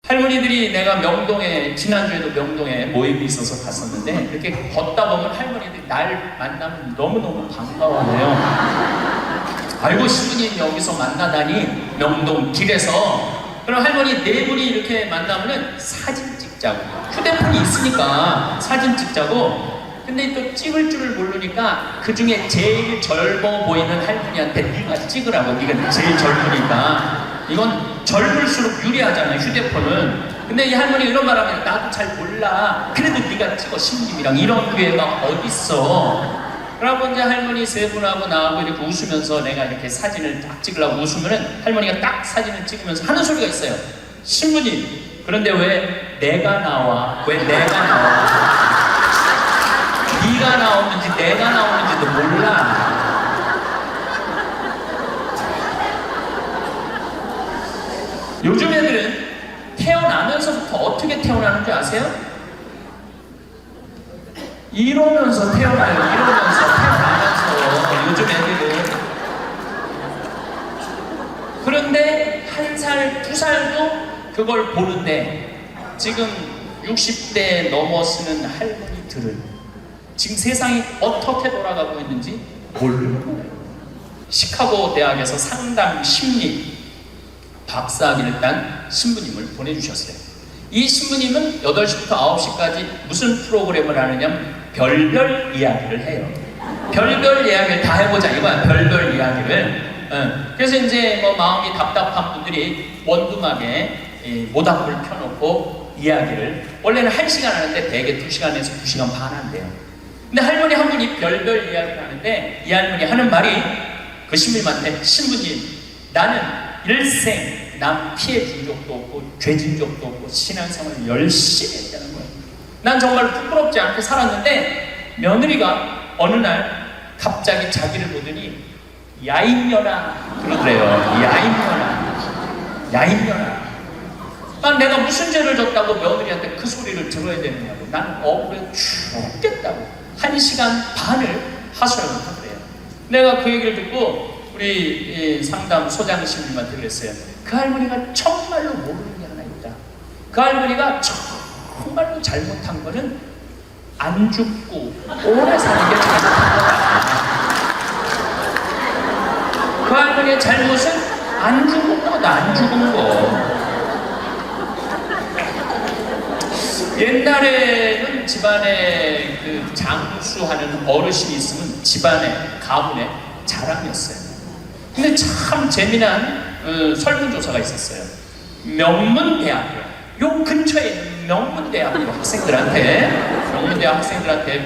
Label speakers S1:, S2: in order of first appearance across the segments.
S1: 할머니들이 내가 명동에 지난주에도 명동에 모임이 있어서 갔었는데 이렇게 걷다 보면 할머니들이 날 만나면 너무너무 반가워해요. 아이고 신부님 여기서 만나다니 명동 길에서. 그럼 할머니 네 분이 이렇게 만나면은 사진 찍자고, 휴대폰이 있으니까 사진 찍자고. 근데 또 찍을 줄을 모르니까 그 중에 제일 젊어 보이는 할머니한테 네가 찍으라고, 네가 제일 젊으니까. 이건 젊을수록 유리하잖아요, 휴대폰은. 근데 이 할머니 이런 말하면 나도 잘 몰라, 그래도 네가 찍어 신부님이랑, 이런 기회가 어딨어. 그러고 이제 할머니 세 분하고 나하고 이렇게 웃으면서 내가 이렇게 사진을 딱 찍으려고 웃으면은 할머니가 딱 사진을 찍으면서 하는 소리가 있어요. 신부님, 그런데 왜 내가 나와? 왜 내가 나와? 네가 나오는지 내가 나오는지도 몰라. 요즘 애들은 태어나면서부터 어떻게 태어나는 줄 아세요? 이러면서 태어나요. 이러면서 태어나면서 요즘 애들은. 그런데 1살, 2살도 그걸 보는데 지금 60대 넘어서는 할머니들은 지금 세상이 어떻게 돌아가고 있는지 모르는 거예요. 시카고 대학에서 상담 심리 박사학위를 딴 신부님을 보내주셨어요. 이 신부님은 8시부터 9시까지 무슨 프로그램을 하느냐면 별별 이야기를 해요. 별별 이야기를 다 해보자 이거야, 별별 이야기를. 그래서 이제 뭐 마음이 답답한 분들이 원두막에 모닥불 펴놓고 이야기를, 원래는 1시간 하는데 대개 2시간에서 2시간 반 한대요. 근데 할머니 한 분이 별별 이야기를 하는데 이 할머니 하는 말이 그 신부님한테, 신부님, 나는 일생 남 피해 준 적도 없고 죄 진 적도 없고 신앙생활을 열심히 했다는 거예요. 난 정말 부끄럽지 않게 살았는데 며느리가 어느 날 갑자기 자기를 보더니 야인년아 그러더래요. 야인년아. 난 내가 무슨 죄를 졌다고 며느리한테 그 소리를 들어야 되느냐고. 나는 억울해 죽겠다고 1시간 반을 하소연을 하더래요. 내가 그 얘기를 듣고 우리 상담 소장님한테 그랬어요. 그 할머니가 정말로 모르는 게 하나 있다. 그 할머니가 정말로 잘못한 거는 안 죽고 오래 사는 게 잘못한 거다. 그 할머니의 잘못은 안 죽은 거다. 안 죽은 거. 옛날에는 집안에 그 장수하는 어르신이 있으면 집안에 가문의 자랑이었어요. 근데 참 재미난 설문조사가 있었어요. 명문대학교, 요 근처에 있는 명문대학교 학생들한테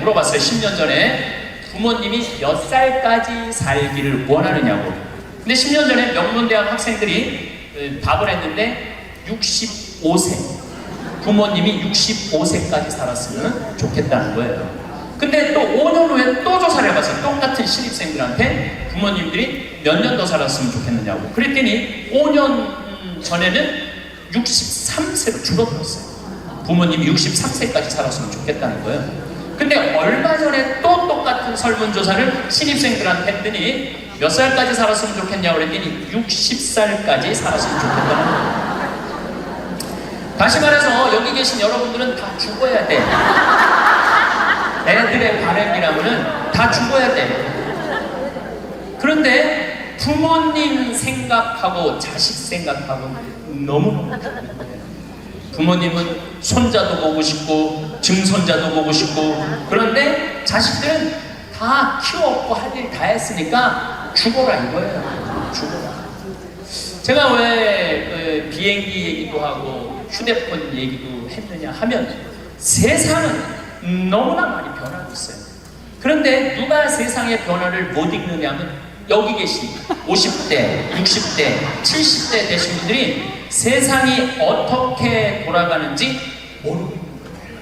S1: 물어봤어요. 10년 전에 부모님이 몇 살까지 살기를 원하느냐고. 근데 10년 전에 명문대학 학생들이 답을 했는데 65세, 부모님이 65세까지 살았으면 좋겠다는 거예요. 근데 또 5년 후에 또 조사를 해봤어요. 똑같은 신입생들한테 부모님들이 몇 년 더 살았으면 좋겠느냐고. 그랬더니 5년 전에는 63세로 줄어들었어요. 부모님이 63세까지 살았으면 좋겠다는 거예요. 근데 얼마 전에 또 똑같은 설문조사를 신입생들한테 했더니 몇 살까지 살았으면 좋겠냐고 그랬더니 60살까지 살았으면 좋겠다는 거예요. 다시 말해서 여기 계신 여러분들은 다 죽어야 돼. 애들의 바람이라면은 다 죽어야 돼. 그런데 부모님 생각하고 자식 생각하고 너무너무 다른 거예요. 부모님은 손자도 보고 싶고 증손자도 보고 싶고, 그런데 자식들은 다 키웠고 할 일 다 했으니까 죽어라 이거예요. 죽어라. 제가 왜 비행기 얘기도 하고 휴대폰 얘기도 했느냐 하면 세상은 너무나 많이 변하고 있어요. 그런데 누가 세상의 변화를 못 읽느냐면 여기 계신 50대, 60대, 70대 되신 분들이 세상이 어떻게 돌아가는지 모르고 있는 거예요.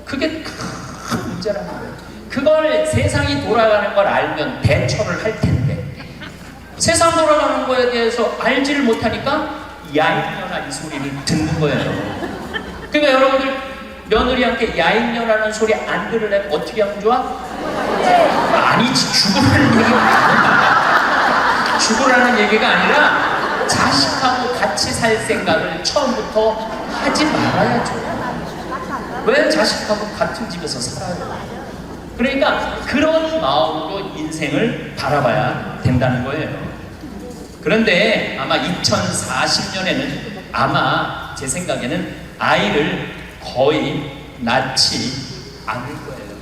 S1: 그게 큰 문제라는 거예요. 그걸 세상이 돌아가는 걸 알면 대처를 할 텐데 세상 돌아가는 거에 대해서 알지를 못하니까 야인년아 이 소리를 듣는 거예요. 그러니까 여러분들 며느리한테 야인년하는 소리 안 들으려면 어떻게 하면 좋아? 아니지, 죽으라는 얘기가 아니라 죽으라는 얘기가 아니라 자식하고 같이 살 생각을 처음부터 하지 말아야죠. 왜 자식하고 같은 집에서 살아요? 그러니까 그런 마음으로 인생을 바라봐야 된다는 거예요. 그런데 아마 2040년에는 아마 제 생각에는 아이를 거의 낳지 않을 거예요.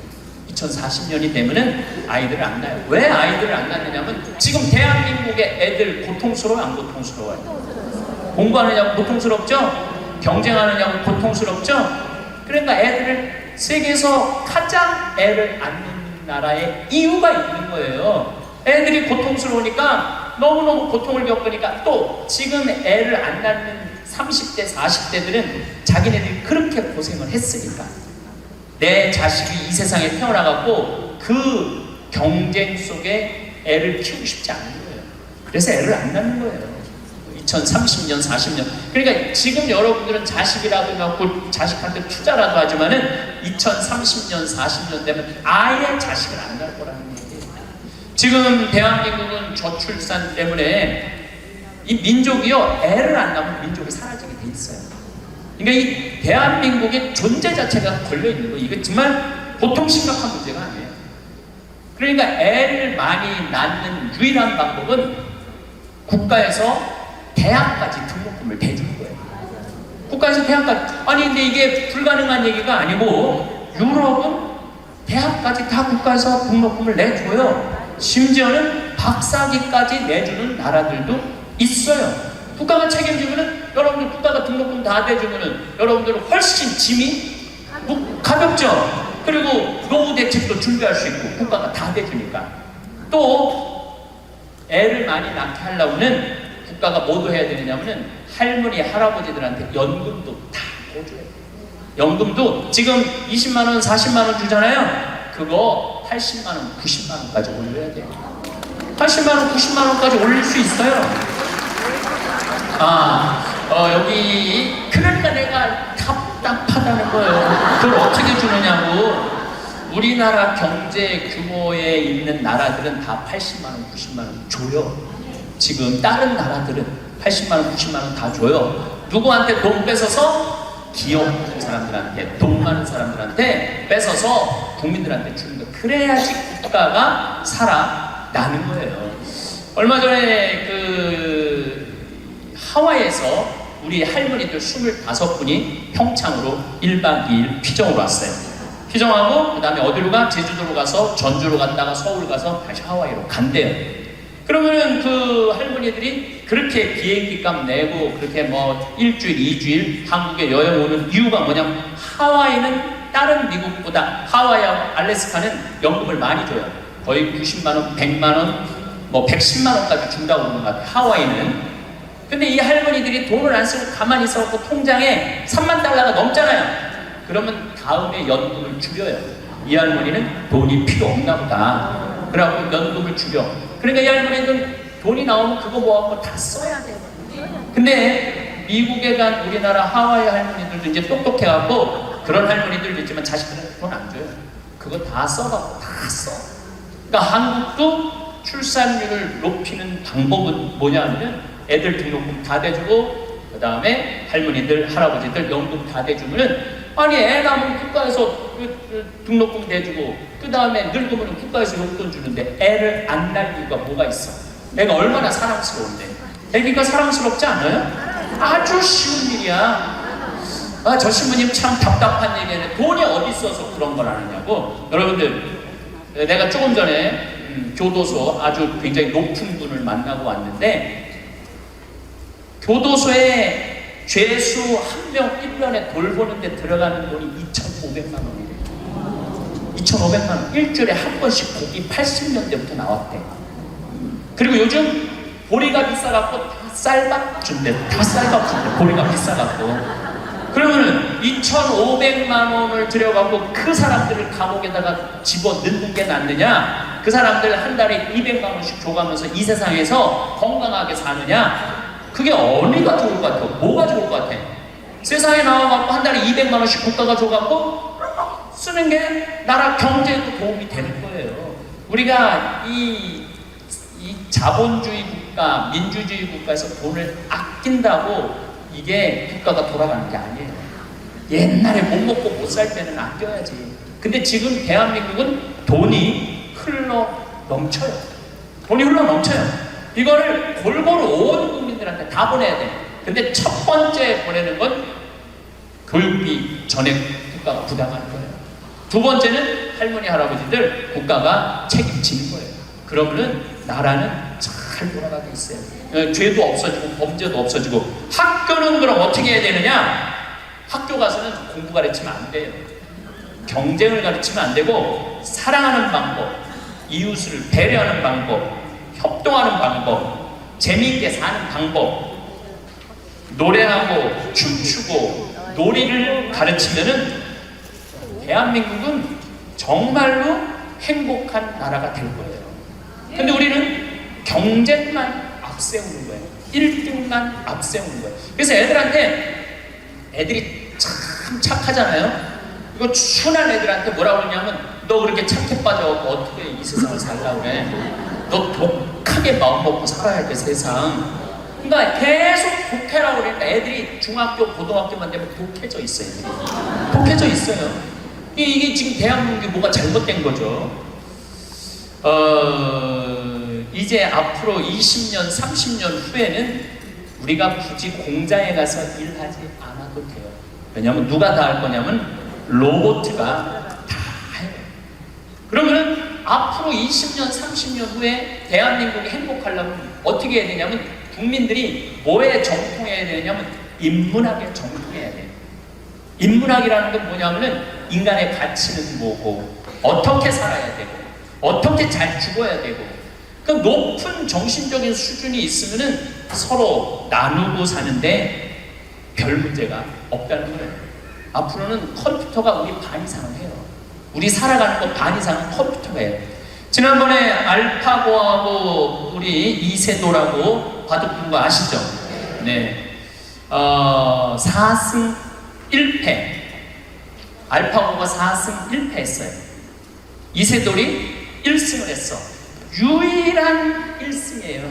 S1: 2040년이 되면은 아이들을 안 낳아요. 왜 아이들을 안 낳느냐면 지금 대한민국의 애들 고통스러워요, 안 고통스러워요? 공부하느냐고 고통스럽죠? 경쟁하느냐고 고통스럽죠? 그러니까 애들을 세계에서 가장 애를 안 낳는 나라에 이유가 있는 거예요. 애들이 고통스러우니까 너무너무 고통을 겪으니까 또 지금 애를 안 낳는 30대, 40대들은 자기네들이 그렇게 고생을 했으니까 내 자식이 이 세상에 태어나갖고 그 경쟁 속에 애를 키우고 싶지 않은 거예요. 그래서 애를 안 낳는 거예요. 2030년, 40년. 그러니까 지금 여러분들은 자식이라도 갖고 자식한테 투자라도 하지만은 2030년, 40년 되면 아예 자식을 안 낳을 거라는 얘기예요. 지금 대한민국은 저출산 때문에 이 민족이요, 애를 안 낳으면 민족이 사라지게 돼 있어요. 그러니까 이 대한민국의 존재 자체가 걸려있는 거예요. 이거 정말 보통 심각한 문제가 아니에요. 그러니까 애를 많이 낳는 유일한 방법은 국가에서 대학까지 등록금을 대주는 거예요. 국가에서 대학까지. 아니 근데 이게 불가능한 얘기가 아니고 유럽은 대학까지 다 국가에서 등록금을 내줘요. 심지어는 박사학위까지 내주는 나라들도 있어요. 국가가 책임지면은 여러분들 국가가 등록금 다 대주면은 여러분들은 훨씬 짐이 가볍죠. 그리고 노후 대책도 준비할 수 있고 국가가 다 대주니까. 또 애를 많이 낳게 하려면은 국가가 뭐도 해야 되느냐면은 할머니 할아버지들한테 연금도 다 내줘야 돼요. 연금도 지금 20만원 40만원 주잖아요. 그거 80만원 90만원까지 올려야 돼요. 80만원 90만원까지 올릴 수 있어요. 여기 그러니까 내가 답답하다는 거예요. 그걸 어떻게 주느냐고. 우리나라 경제 규모에 있는 나라들은 다 80만원 90만원 줘요. 지금 다른 나라들은 80만원 90만원 다 줘요. 누구한테 돈 뺏어서? 기업 많은 사람들한테, 돈 많은 사람들한테 뺏어서 국민들한테 주는 거. 그래야지 국가가 살아나는 거예요. 얼마 전에 하와이에서 우리 할머니들 25분이 평창으로 1박 2일 피정으로 왔어요. 피정하고 그 다음에 어디로 가? 제주도로 가서 전주로 갔다가 서울 가서 다시 하와이로 간대요. 그러면은 그 할머니들이 그렇게 비행기 값 내고 그렇게 뭐 일주일, 2주일 한국에 여행 오는 이유가 뭐냐면 하와이는 다른 미국보다 하와이하고 알래스카는 연금을 많이 줘요. 거의 90만원, 100만원, 뭐 110만원까지 준다고 그러는 것 같아요. 하와이는. 근데 이 할머니들이 돈을 안 쓰고 가만히 있어갖고 통장에 3만 달러가 넘잖아요. 그러면 다음에 연금을 줄여요. 이 할머니는 돈이 필요 없나 보다. 그래갖고 연금을 줄여. 그러니까 이 할머니는 돈이 나오면 그거 모아갖고 다 써야 돼요. 근데 미국에 간 우리나라 하와이 할머니들도 이제 똑똑해갖고 그런 할머니들도 있지만 자식들은 돈 안 줘요. 그거 다 써갖고 다 써. 그러니까 한국도 출산율을 높이는 방법은 뭐냐면 애들 등록금 다 대주고 그 다음에 할머니들, 할아버지들 연금 다 대주면은 아니 애 낳으면 국가에서 등록금 대주고 그 다음에 늙으면 국가에서 용돈 주는데 애를 안 낳을 이유가 뭐가 있어? 애가 얼마나 사랑스러운데. 애기가 사랑스럽지 않아요? 아주 쉬운 일이야. 저 신부님 참 답답한 얘기네. 돈이 어디 있어서 그런 걸 하느냐고. 여러분들 내가 조금 전에 교도소 아주 굉장히 높은 분을 만나고 왔는데 교도소에 죄수 한 명 1년에 돌보는데 들어가는 돈이 2,500만 원이래요. 2,500만 원. 일주일에 한 번씩 고기 80년대부터 나왔대. 그리고 요즘 보리가 비싸갖고 다 쌀밥 준대. 다 쌀밥 준대. 보리가 비싸갖고. 그러면은 2,500만 원을 들여갖고 그 사람들을 감옥에다가 집어 넣는 게 낫느냐? 그 사람들 한 달에 200만 원씩 줘가면서 이 세상에서 건강하게 사느냐? 그게 어디가 좋을 것 같아? 뭐가 좋을 것 같아? 세상에 나와갖고 한 달에 200만 원씩 국가가 줘갖고 쓰는 게 나라 경제에도 도움이 되는 거예요. 우리가 이 자본주의 국가, 민주주의 국가에서 돈을 아낀다고 이게 국가가 돌아가는 게 아니에요. 옛날에 못 먹고 못 살 때는 아껴야지. 근데 지금 대한민국은 돈이 흘러 넘쳐요. 돈이 흘러 넘쳐요. 이거를 골고루 온 국민들한테 다 보내야 돼. 근데 첫 번째 보내는 건 교육비 전액 국가가 부담하는 거예요. 두 번째는 할머니 할아버지들 국가가 책임지는 거예요. 그러면은 나라는 잘 돌아가게 있어요. 죄도 없어지고 범죄도 없어지고. 학교는 그럼 어떻게 해야 되느냐? 학교 가서는 공부 가르치면 안 돼요. 경쟁을 가르치면 안 되고 사랑하는 방법, 이웃을 배려하는 방법, 협동하는 방법, 재미있게 사는 방법, 노래하고 춤추고 놀이를 가르치면은 대한민국은 정말로 행복한 나라가 될 거예요. 근데 우리는 경쟁만 앞세우는 거예요. 1등만 앞세우는 거예요. 그래서 애들이 참 착하잖아요. 이거 순한 애들한테 뭐라고 그러냐면 너 그렇게 착해 빠져갖고 어떻게 이 세상을 살라고 그래. 너 독하게 마음 먹고 살아야 돼 세상. 그러니까 계속 독해라고 그러니까 애들이 중학교 고등학교만 되면 독해져 있어요. 독해져 있어요. 이게 지금 대한민국이 뭐가 잘못된 거죠. 이제 앞으로 20년 30년 후에는 우리가 굳이 공장에 가서 일하지 않아도 돼요. 왜냐하면 누가 다 할 거냐면 로봇가 다 해요. 그러면은 앞으로 20년 30년 후에 대한민국이 행복하려면 어떻게 해야 되냐면 국민들이 뭐에 정통해야 되냐면 인문학에 정통해야 돼요. 인문학이라는 건 뭐냐면은 인간의 가치는 뭐고 어떻게 살아야 되고 어떻게 잘 죽어야 되고 그 높은 정신적인 수준이 있으면은 서로 나누고 사는데 별 문제가 없다는 거예요. 앞으로는 컴퓨터가 우리 반 이상을 해요. 우리 살아가는 거 반 이상은 컴퓨터가 해요. 지난번에 알파고하고 우리 이세돌하고 바둑둔 거 아시죠? 네. 4승 1패. 알파고가 4승 1패 했어요. 이세돌이 1승을 했어. 유일한 1승이에요.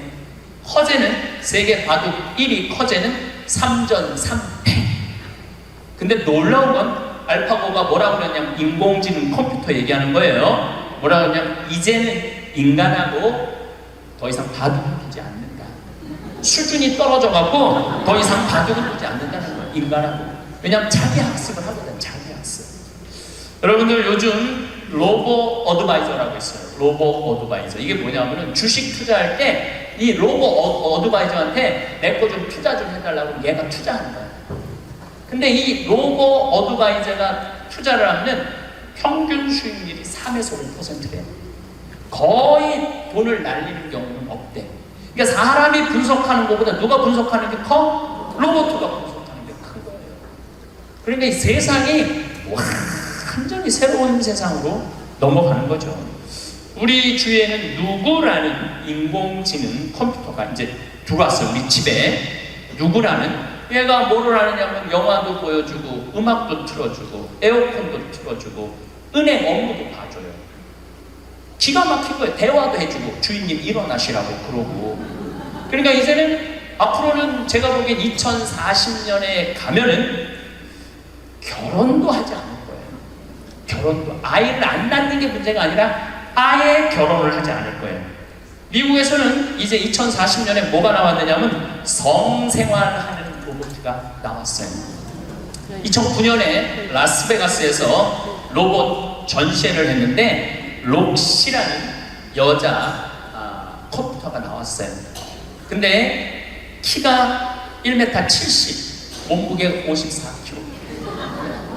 S1: 커제는 세계 바둑 1위 커제는 3전 3패. 근데 놀라운 건 알파고가 뭐라고 그러냐면 인공지능 컴퓨터 얘기하는 거예요. 뭐라고 그러냐면 이제는 인간하고 더 이상 바둑을 두지 않는다. 수준이 떨어져갖고 더 이상 바둑을 두지 않는다는 거예요. 인간하고. 왜냐하면 자기 학습을 하거든. 자기 학습. 여러분들 요즘 로보 어드바이저라고 있어요. 로보 어드바이저. 이게 뭐냐면은 주식 투자할 때 이 로보 어드바이저한테 내 거 좀 투자 좀 해달라고 얘가 투자하는 거야. 근데 이 로보 어드바이저가 투자를 하면 평균 수익률이 3에서 5%래요. 거의 돈을 날리는 경우는 없대. 그러니까 사람이 분석하는 것보다 누가 분석하는 게 커? 로봇가 분석하는 게 큰 거예요. 그러니까 이 세상이 완전히 새로운 세상으로 넘어가는 거죠. 우리 주위에는 누구라는 인공지능 컴퓨터가 이제 들어왔어요. 우리 집에 누구라는 얘가 뭐를 하느냐면 영화도 보여주고 음악도 틀어주고 에어컨도 틀어주고 은행 업무도 봐줘요. 기가 막힌 거예요. 대화도 해주고 주인님 일어나시라고 그러고. 그러니까 이제는 앞으로는 제가 보기엔 2040년에 가면은 결혼도 하지 않을 거예요. 결혼도 아이를 안 낳는 게 문제가 아니라 아예 결혼을 하지 않을 거예요. 미국에서는 이제 2040년에 뭐가 나왔느냐면 성생활하는 로봇가 나왔어요. 2009년에 라스베가스에서 로봇 전시회를 했는데 록시라는 여자 컴퓨터가 나왔어요. 근데 키가 1m 70, 몸무게 54kg.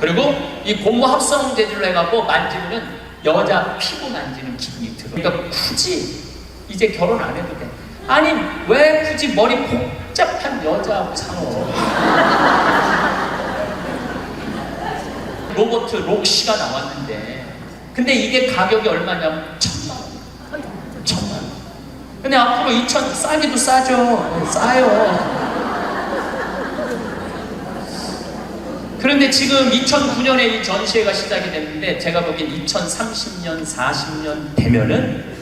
S1: 그리고 이 고무 합성 재질로 해갖고 만지면 여자 피부 만지는 기분이 들어. 그러니까 굳이 이제 결혼 안 해도 돼. 아니 왜 굳이 머리 복잡한 여자하고 사노? 로봇 록시가 나왔는데 근데 이게 가격이 얼마냐면 1,000만 원. 1,000만 원. 근데 앞으로 2,000 싸기도 싸죠. 싸요. 그런데 지금 2009년에 이 전시회가 시작이 됐는데 제가 보기엔 2030년, 40년 되면은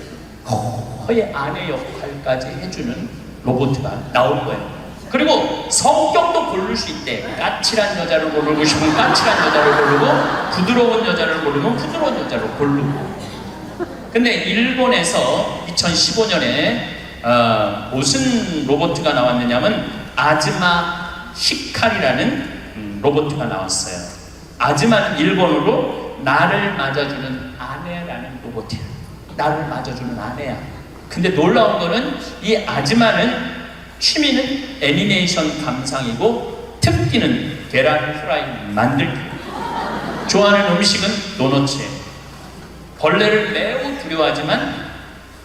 S1: 거의 아내 역할까지 해주는 로봇가 나올 거예요. 그리고 성격도 고를 수 있대. 까칠한 여자를 고르고 싶으면 까칠한 여자를 고르고, 부드러운 여자를 고르면 부드러운 여자를 고르고. 근데 일본에서 2015년에 무슨 로봇가 나왔느냐면 아즈마 히카리라는 로봇가 나왔어요. 아즈마는 일본어로 나를 맞아주는 아내라는 로봇이야. 나를 맞아주는 아내야. 근데 놀라운 거는 이 아즈마는 취미는 애니메이션 감상이고 특기는 계란 프라이 만들기. 좋아하는 음식은 도너츠예요. 벌레를 매우 두려워하지만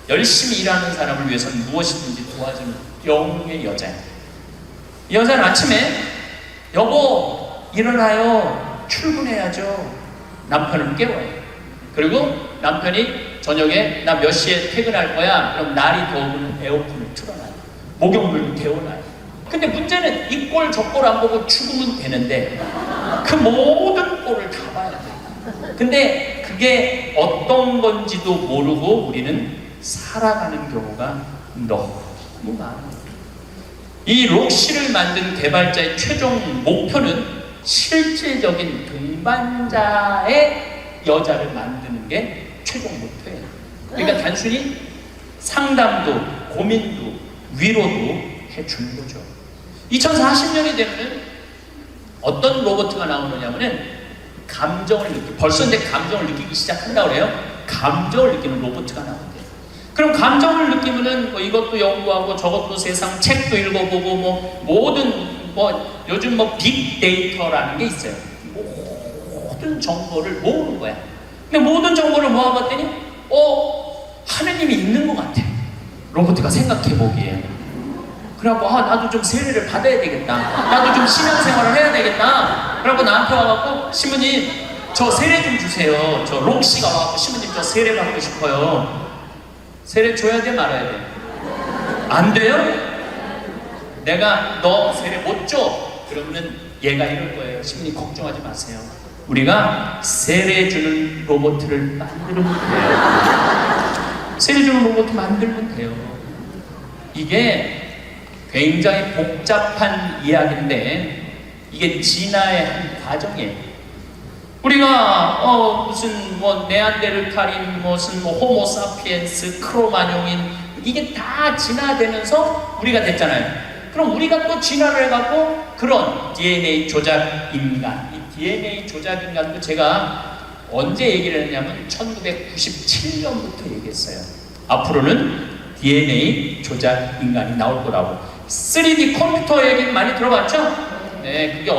S1: 열심히 일하는 사람을 위해서는 무엇이든지 도와주는 영웅의 여자예요. 이 여자는 아침에 여보 일어나요. 출근해야죠. 남편을 깨워요. 그리고 남편이 저녁에 나 몇 시에 퇴근할 거야. 그럼 날이 더우면 에어컨을 틀어놔요. 목욕물도 데워놔요. 근데 문제는 이 꼴 저 꼴 안 보고 죽으면 되는데 그 모든 꼴을 다 봐야 돼요. 근데 그게 어떤 건지도 모르고 우리는 살아가는 경우가 너무 많아요. 이 록시를 만든 개발자의 최종 목표는 실질적인 동반자의 여자를 만드는 게 최종 목표예요. 그러니까 단순히 상담도 고민도 위로도 해주는 거죠. 2040년이 되면 어떤 로봇가 나오느냐면은 감정을 벌써 근데 감정을 느끼기 시작한다고 그래요. 감정을 느끼는 로봇가 나온대요. 그럼 감정을 느끼면은 뭐 이것도 연구하고 저것도 세상 책도 읽어보고 뭐 모든 뭐 요즘 뭐 빅데이터라는 게 있어요. 모든 정보를 모으는 거야. 근데 모든 정보를 모아봤더니 하느님이 있는 것 같아. 로봇가 생각해보기에. 그래갖고 나도 좀 세례를 받아야 되겠다. 나도 좀 신앙생활을 해야 되겠다. 그래갖고 나한테 와갖고 신부님 저 세례 좀 주세요. 저 록시가 와갖고 신부님 저 세례 받고 싶어요. 세례 줘야 돼 말아야 돼? 안 돼요? 내가 너 세례 못 줘. 그러면은 얘가 이럴 거예요. 신부님 걱정하지 마세요. 우리가 세례 주는 로봇을 만들면 돼요. 세례 주는 로봇 만들면 돼요. 이게 굉장히 복잡한 이야기인데 이게 진화의 한 과정이에요. 우리가 무슨 뭐 네안데르탈인 무슨 뭐 호모사피엔스 크로마뇽인 이게 다 진화되면서 우리가 됐잖아요. 그럼 우리가 또 진화를 해갖고 그런 DNA 조작 인간, 이 DNA 조작 인간도 제가 언제 얘기를 했냐면 1997년부터 얘기했어요. 앞으로는 DNA 조작 인간이 나올 거라고. 3D 컴퓨터 얘기 많이 들어봤죠? 네, 그게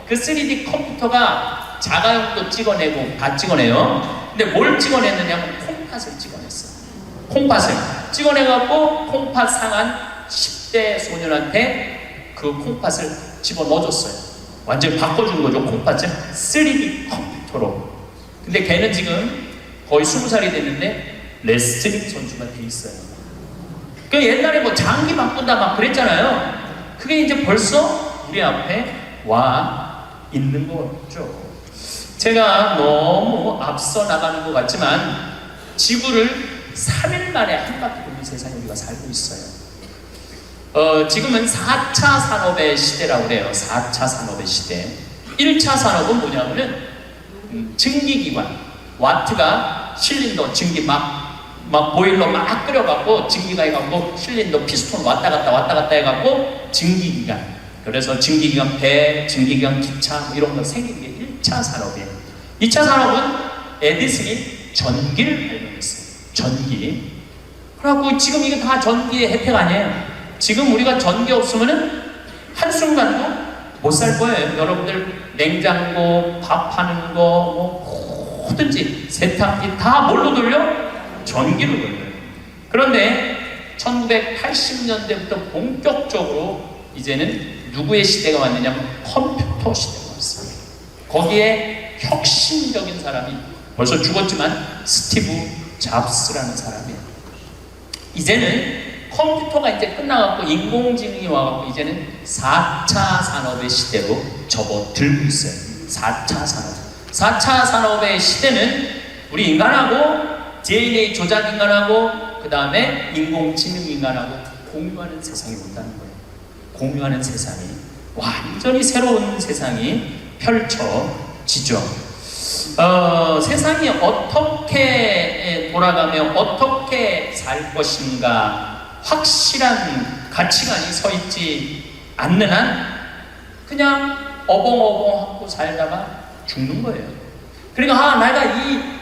S1: 그 3D 컴퓨터가 자가용도 찍어내고 다 찍어내요. 근데 뭘 찍어냈느냐면 콩팥을 찍어냈어. 콩팥을 찍어내갖고 콩팥 상한 10대 소년한테 그 콩팥을 집어넣어줬어요. 완전히 바꿔준 거죠. 콩팥을 3D 컴퓨터로. 근데 걔는 지금 거의 20살이 됐는데 레슬링 선수가 돼 있어요. 그 옛날에 뭐 장기 바꾼다 막 그랬잖아요. 그게 이제 벌써 우리 앞에 와 있는 거죠. 제가 너무 앞서 나가는 것 같지만 지구를 3일 만에 한 바퀴 도는 세상에 우리가 살고 있어요. 지금은 4차 산업의 시대라고 그래요. 4차 산업의 시대. 1차 산업은 뭐냐면은 증기기관, 와트가 실린더 증기 막 보일러 막 끓여갖고 증기가 해갖고 실린더 피스톤 왔다 갔다 해갖고 증기기관. 그래서 증기기관 배, 증기기관 기차 뭐 이런 거 생긴 게 1차 산업이에요. 2차 산업은 에디슨이 전기를 발명했어요. 전기. 그래갖고 지금 이게 다 전기의 혜택 아니에요. 지금 우리가 전기 없으면은 한순간도 못 살 거예요. 여러분들 냉장고, 밥하는 거, 뭐 뭐든지 세탁기 다 뭘로 돌려? 전기로 돌려요. 그런데 1980년대부터 본격적으로 이제는 누구의 시대가 왔느냐면 컴퓨터 시대가 왔어요. 거기에 혁신적인 사람이 벌써 죽었지만 스티브 잡스라는 사람이에요. 이제는 컴퓨터가 이제 끝나갖고 인공지능이 와갖고 이제는 4차 산업의 시대로 접어들고 있어요. 4차 산업. 4차 산업의 시대는 우리 인간하고 DNA 조작 인간하고 그 다음에 인공지능 인간하고 공유하는 세상이 온다는 거예요. 공유하는 세상이, 완전히 새로운 세상이 펼쳐지죠. 세상이 어떻게 돌아가며 어떻게 살 것인가 확실한 가치관이 서 있지 않는 한 그냥 어벙어벙하고 살다가 죽는 거예요. 그러니까 내가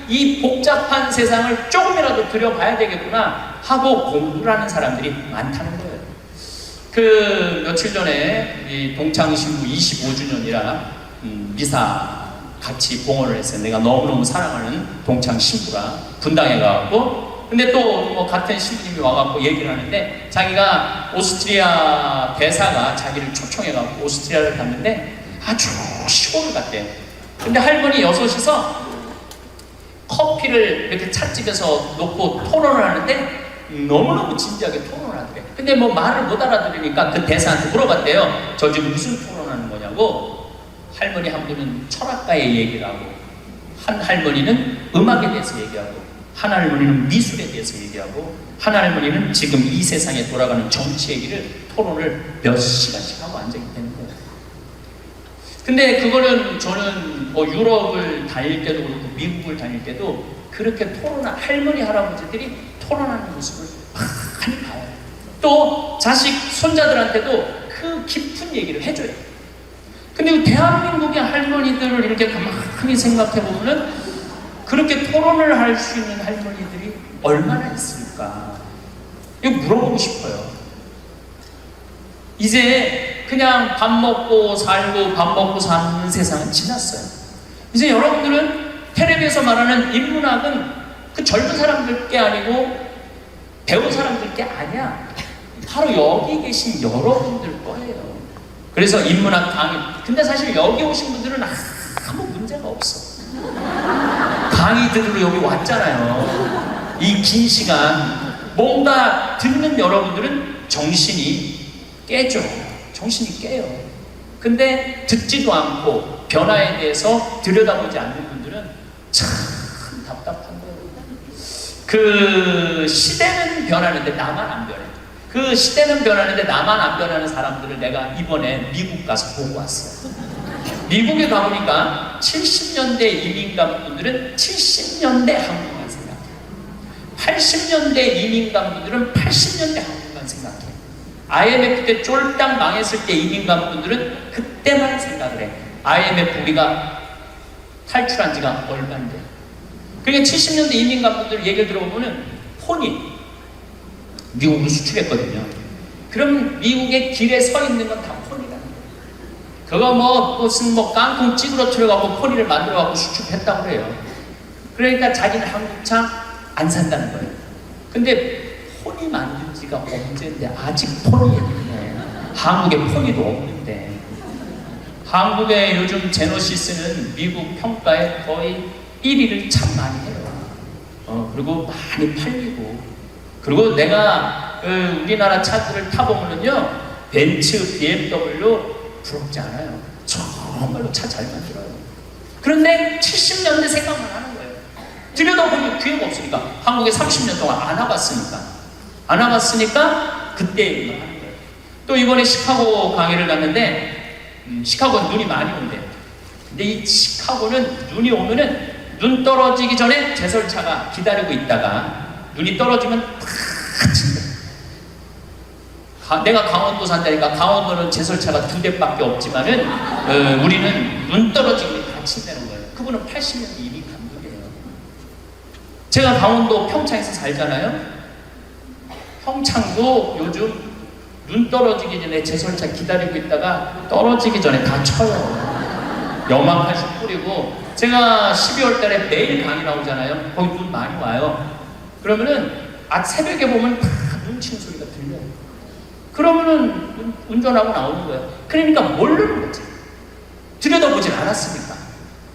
S1: 이 복잡한 세상을 조금이라도 들여봐야 되겠구나 하고 공부를 하는 사람들이 많다는 거예요. 그 며칠 전에 이 동창신부 25주년이라 미사 같이 봉헌을 했어요. 내가 너무너무 사랑하는 동창신부라 분당에 가갖고, 근데 또 뭐 같은 신부님이 와갖고 얘기를 하는데, 자기가 오스트리아 대사가 자기를 초청해갖고 오스트리아를 갔는데 아주 시골을 갔대요. 근데 할머니 6이서 커피를 이렇게 찻집에서 놓고 토론을 하는데 너무너무 진지하게 토론을 하더래. 근데 뭐 말을 못 알아들으니까 그 대사한테 물어봤대요. 저 지금 무슨 토론하는 거냐고. 할머니 한 분은 철학가의 얘기를 하고, 한 할머니는 음악에 대해서 얘기하고, 한 할머니는 미술에 대해서 얘기하고, 한 할머니는 지금 이 세상에 돌아가는 정치 얘기를 토론을 몇 시간씩 하고 앉아있기 때문에. 근데 그거는 저는 뭐 유럽을 다닐 때도 그렇고 미국을 다닐 때도 그렇게 토론한 할머니 할아버지들이 토론하는 모습을 많이 봐요. 또 자식 손자들한테도 그 깊은 얘기를 해줘요. 근데 대한민국의 할머니들을 이렇게 가만히 생각해 보면은 그렇게 토론을 할 수 있는 할머니들이 얼마나 있을까? 이거 물어보고 싶어요. 이제 그냥 밥 먹고 살고 밥 먹고 사는 세상은 지났어요. 이제 여러분들은 텔레비에서 말하는 인문학은 그 젊은 사람들 게 아니고 배운 사람들 게 아니야. 바로 여기 계신 여러분들 거예요. 그래서 인문학 강의, 근데 사실 여기 오신 분들은 아무 문제가 없어. 강의 들으러 여기 왔잖아요. 이 긴 시간 뭔가 듣는 여러분들은 정신이 깨져. 정신이 깨요. 근데 듣지도 않고 변화에 대해서 들여다보지 않는 분들은 참 답답한 거예요. 그 시대는 변하는데 나만 안 변해. 그 시대는 변하는데 나만 안 변하는 사람들을 내가 이번에 미국 가서 보고 왔어요. 미국에 가보니까 70년대 이민 간 분들은 70년대 한국만 생각해요. 80년대 이민 간 분들은 80년대 한국만 생각해요. IMF 때 쫄딱 망했을 때 이민 간 분들은 그때만 생각을 해. IMF 우리가 탈출한 지가 얼마인데. 그러니까 70년대 이민 간 분들 얘기를 들어보면은 폰이 미국으로 수출했거든요. 그럼 미국의 길에 서 있는 건 다 폰이라는 거예요. 그거 무슨 깡통 찌그러뜨려갖고 폰이를 만들어갖고 수출했다고 그래요. 그러니까 자기는 한국차 안 산다는 거예요. 근데 폰이 만든 지가 언제인데 아직 폰이 있네. 한국에 폰이도 없는데. 한국의 요즘 제노시스는 미국 평가에 거의 1위를 참 많이 해요. 그리고 많이 팔리고. 그리고 내가 우리나라 차들을 타보면요, 벤츠, BMW 부럽지 않아요. 정말로 차 잘 만들어요. 그런데 70년대 생각만 하는 거예요. 들여다보면 기회가 없으니까. 한국에 30년 동안 안 와봤으니까 그때 얘기를 하는 거예요. 또 이번에 시카고 강의를 갔는데 시카고는 눈이 많이 온대요. 근데 이 시카고는 눈이 오면은 눈 떨어지기 전에 제설차가 기다리고 있다가 눈이 떨어지면 팍 친다. 내가 강원도 산다니까 강원도는 제설차가 2대밖에 없지만은 우리는 눈 떨어지기 다 친다는 거예요. 그분은 80년대 이미 감독이에요. 제가 강원도 평창에서 살잖아요. 평창도 요즘 눈 떨어지기 전에 제설차 기다리고 있다가 떨어지기 전에 다 쳐요. 염화칼슘 뿌리고. 제가 12월 달에 매일 강의 나오잖아요. 거기 눈 많이 와요. 그러면은 새벽에 보면 다 눈 치는 소리가 들려요. 그러면은 운전하고 나오는 거예요. 그러니까 모르는 거지. 들여다보진 않았으니까.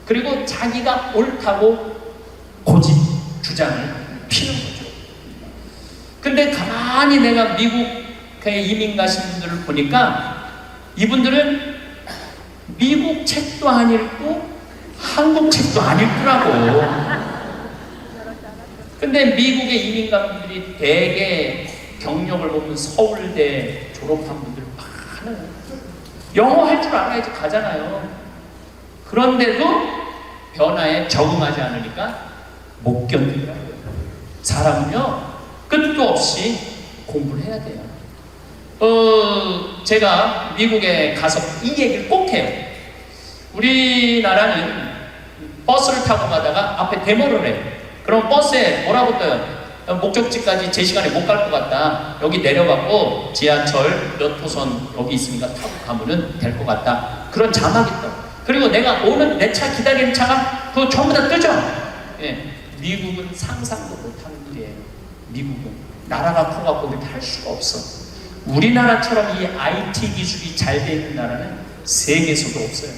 S1: 그리고 자기가 옳다고 고집 주장을 피는 거죠. 근데 가만히 내가 미국에 이민 가신 분들을 보니까 이분들은 미국 책도 안 읽고 한국 책도 안 읽더라고. 근데 미국의 이민 간 분들이 대개 경력을 보면 서울대 졸업한 분들 가요. 영어 할 줄 알아야지 가잖아요. 그런데도 변화에 적응하지 않으니까 못 견디더라고요. 사람은요, 끝도 없이 공부를 해야 돼요. 제가 미국에 가서 이 얘기를 꼭 해요. 우리나라는 버스를 타고 가다가 앞에 데모를 해요. 그럼 버스에 뭐라고 떠요? 목적지까지 제 시간에 못 갈 것 같다. 여기 내려가고 지하철 몇 호선 여기 있으니까 타고 가면은 될 것 같다. 그런 자막이 떠. 그리고 내가 오는 내 차 기다리는 차가 그거 전부 다 뜨죠. 예. 미국은 상상도 못하는 일이에요. 미국은 나라가 커갖고 그렇게 할 수가 없어. 우리나라처럼 이 IT 기술이 잘 돼 있는 나라는 세계에서도 없어요.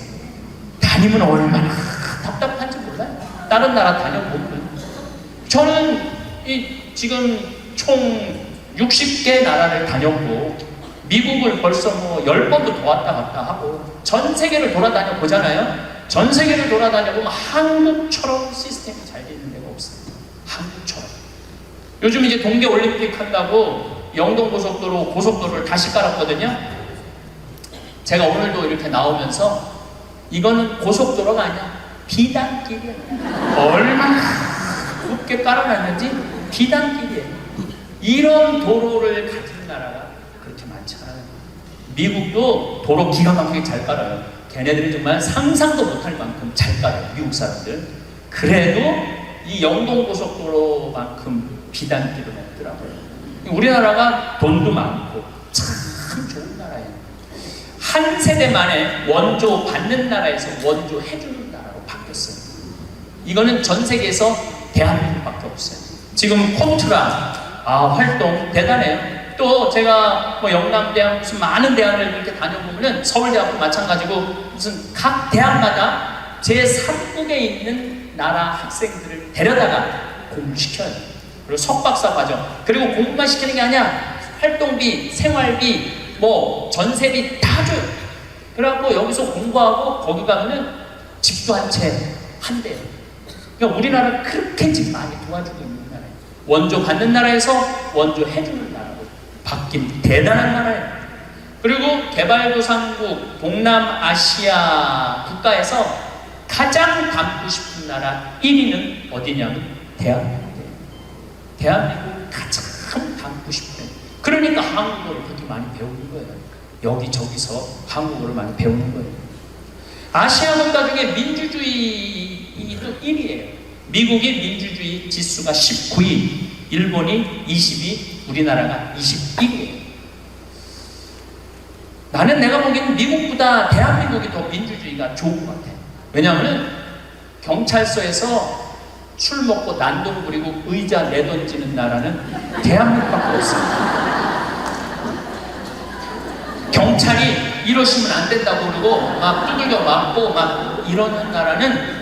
S1: 다니면 얼마나 답답한지 몰라요. 다른 나라 다녀보면. 저는 지금 총 60개 나라를 다녔고 미국을 벌써 뭐 10번도 더 왔다 갔다 하고 전 세계를 돌아다녀 보잖아요. 전 세계를 돌아다녀 보면 한국처럼 시스템이 잘 돼 있는 데가 없어요. 한국처럼. 요즘 이제 동계올림픽 한다고 영동고속도로 고속도로를 다시 깔았거든요. 제가 오늘도 이렇게 나오면서 이거는 고속도로가 아니야. 비단길이야. 얼마나 굽게 깔아놨는지 비단길이에요. 이런 도로를 가진 나라가 그렇게 많지 않아요. 미국도 도로 기가 막히게 잘 깔아요. 걔네들은 정말 상상도 못할 만큼 잘 깔아요. 미국 사람들. 그래도 이 영동고속도로만큼 비단길은 없더라고요. 우리나라가 돈도 많고 참 좋은 나라예요. 한 세대 만에 원조 받는 나라에서 원조 해주는 나라로 바뀌었어요. 이거는 전 세계에서 대한민국밖에 없어요. 지금 콘트라 활동 대단해요. 또 제가 뭐 영남대학 무슨 많은 대학을 이렇게 다녀보면은 서울대학도 마찬가지고 무슨 각 대학마다 제3국에 있는 나라 학생들을 데려다가 공부를 시켜요. 그리고 석박사 과정. 그리고 공부만 시키는 게 아니야. 활동비, 생활비, 뭐 전세비 다 줘요. 그래갖고 여기서 공부하고 거기 가면은 집도 한 채 한대요. 그러니까 우리나라 그렇게 집 많이 도와주고 있는 나라예요. 원조 받는 나라에서 원조 해주는 나라로 바뀐 대단한 나라예요. 그리고 개발도상국 동남아시아 국가에서 가장 닮고 싶은 나라 1위는 어디냐면 대한민국이에요. 대한민국 가장 닮고 싶어요. 그러니까 한국어를 그렇게 많이 배우는 거예요. 여기저기서 한국어를 많이 배우는 거예요. 아시아 국가 중에 민주주의도 1위예요. 미국이 민주주의 지수가 19위, 일본이 20위, 우리나라가 21위예요. 나는 내가 보기에는 미국보다 대한민국이 더 민주주의가 좋은 것 같아요. 왜냐하면 경찰서에서 술 먹고 난동 부리고 의자 내던지는 나라는 대한민국밖에 없어요. 경찰이 이러시면 안 된다고 그러고 막 두들겨 맞고 막 이러는 나라는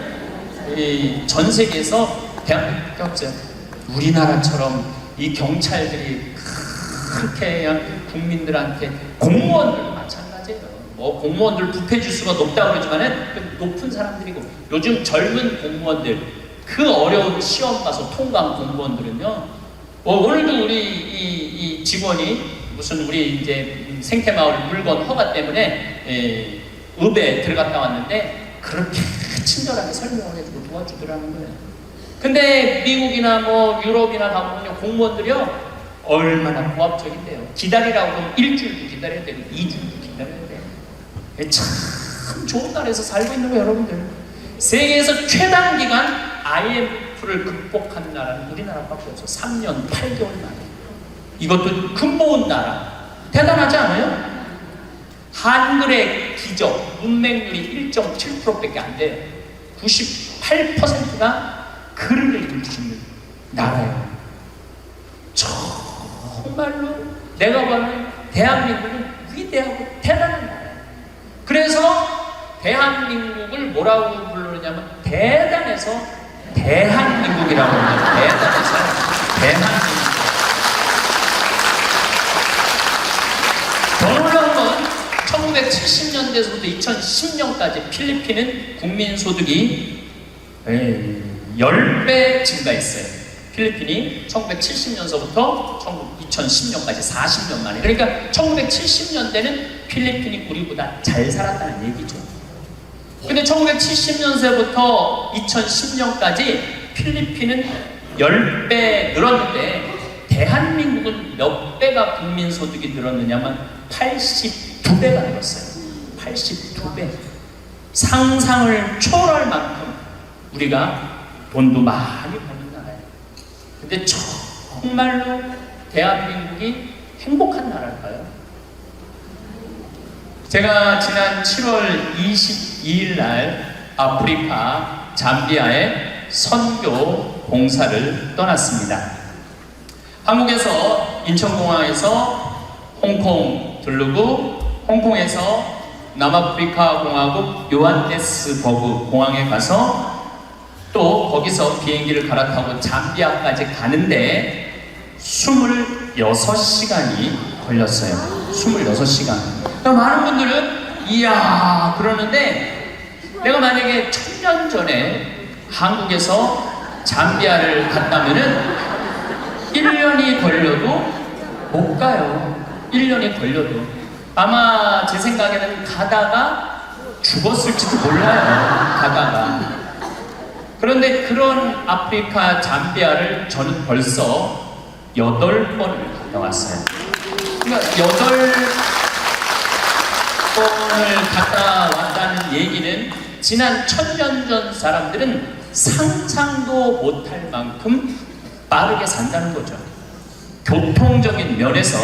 S1: 전 세계에서 대한민국밖에 없어요. 우리나라처럼 이 경찰들이 그렇게 그냥 국민들한테 공무원들도 마찬가지예요. 뭐 공무원들 부패 지수가 높다고 그러지만은 높은 사람들이고 요즘 젊은 공무원들 그 어려운 시험 가서 통과한 공무원들은요. 오늘도 우리 이 직원이 무슨 우리 이제 생태마을 물건 허가 때문에 읍에 들어갔다 왔는데 그렇게 친절하게 설명을 해주고 도와주더라는 거예요. 근데 미국이나 뭐 유럽이나 가보면요 공무원들이요 얼마나 고압적인데요. 기다리라고 하면 일주일도 기다려야 되고 2주도 기다려야 돼요. 참 좋은 나라에서 살고 있는 거예요 여러분들. 세계에서 최단 기간 IMF를 극복한 나라는 우리나라밖에 없어. 3년 8개월 만에. 이것도 근모은 나라. 대단하지 않아요? 한글의 기적, 문맹률이 1.7%밖에 안 돼요. 98%가 글을 읽을 수 있는 나라예요. 정말로 내가 보는 대한민국은 위대하고 대단한 나라예요. 그래서 대한민국을 뭐라고 부르냐면 대단해서 대한민국이라고 합니다. 대단해서 대한민국. 더 놀라운 건 1970년대에서부터 2010년까지 필리핀은 국민소득이 10배 증가했어요. 필리핀이 1970년서부터 2010년까지 40년 만에, 그러니까 1970년대는 필리핀이 우리보다 잘 살았다는 얘기죠. 근데 1970년대부터 2010년까지 필리핀은 10배 늘었는데 대한민국은 몇 배가 국민소득이 늘었느냐면 82배가 늘었어요. 82배. 상상을 초월할 만큼 우리가 돈도 많이 버는 나라예요. 근데 정말로 대한민국이 행복한 나라일까요? 제가 지난 7월 22일 날 아프리카 잠비아에 선교 봉사를 떠났습니다. 한국에서 인천공항에서 홍콩 들르고 홍콩에서 남아프리카 공화국 요한네스버그 공항에 가서 또 거기서 비행기를 갈아타고 잠비아까지 가는데 26시간이 걸렸어요. 26시간. 많은 분들은 이야 그러는데, 내가 만약에 1000년 전에 한국에서 잠비아를 갔다면은 1년이 걸려도 못 가요. 1년이 걸려도. 아마 제 생각에는 가다가 죽었을지도 몰라요. 가다가. 그런데 그런 아프리카 잠비아를 저는 벌써 8번을 갔다 왔어요. 그러니까 8번을 갔다 왔다는 얘기는 지난 1000년 전 사람들은 상상도 못할 만큼 빠르게 산다는 거죠. 교통적인 면에서.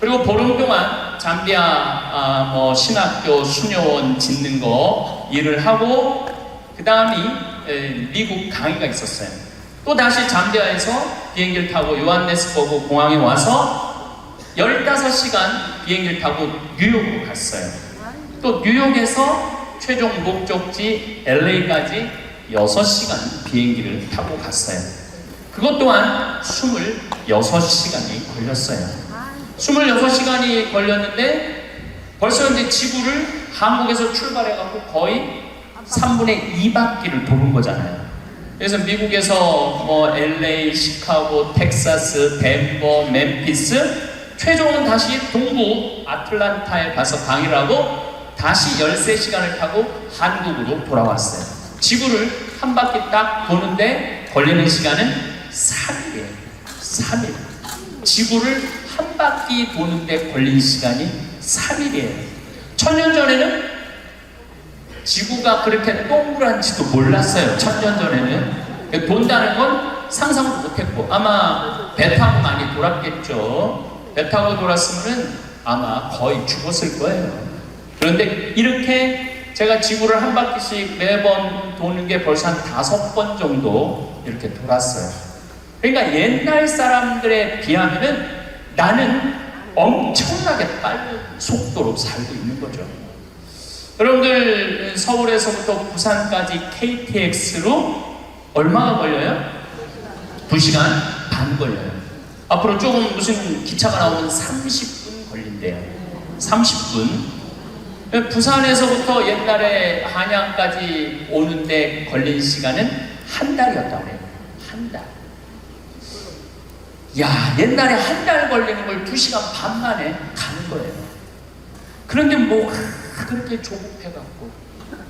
S1: 그리고 보름 동안 잠비아 신학교 수녀원 짓는 거 일을 하고, 그 다음이 미국 강의가 있었어요. 또 다시 잠비아에서 비행기를 타고 요한네스버그 공항에 와서 15시간 비행기를 타고 뉴욕으로 갔어요. 또 뉴욕에서 최종 목적지 LA까지 6시간 비행기를 타고 갔어요. 그것 또한 26시간이 걸렸어요. 26시간이 걸렸는데 벌써 이제 지구를 한국에서 출발해갖고 거의 3분의 2바퀴를 도는 거잖아요. 그래서 미국에서 LA, 시카고, 텍사스, 덴버, 멤피스, 최종은 다시 동부 아틀란타에 가서 강의를 하고 다시 13시간을 타고 한국으로 돌아왔어요. 지구를 한 바퀴 딱 도는데 걸리는 시간은 3일이에요. 3일. 지구를 한 바퀴 도는데 걸린 시간이 3일이에요. 1000년 전에는 지구가 그렇게 동그란지도 몰랐어요. 1000년 전에는. 돈다는 건 상상도 못했고, 아마 배 타고 많이 돌았겠죠. 배 타고 돌았으면 아마 거의 죽었을 거예요. 그런데 이렇게 제가 지구를 한 바퀴씩 매번 도는 게 벌써 한 5번 정도 이렇게 돌았어요. 그러니까 옛날 사람들에 비하면은 나는 엄청나게 빠른 속도로 살고 있는 거죠. 여러분들 서울에서부터 부산까지 KTX로 얼마나 걸려요? 2시간 반 걸려요. 앞으로 조금 무슨 기차가 나오면 30분 걸린대요. 30분. 부산에서부터 옛날에 한양까지 오는데 걸린 시간은 한 달이었다고 해요. 한 달. 야, 옛날에 한 달 걸리는 걸 2시간 반 만에 가는 거예요. 그런데 뭐 그렇게 조급해갖고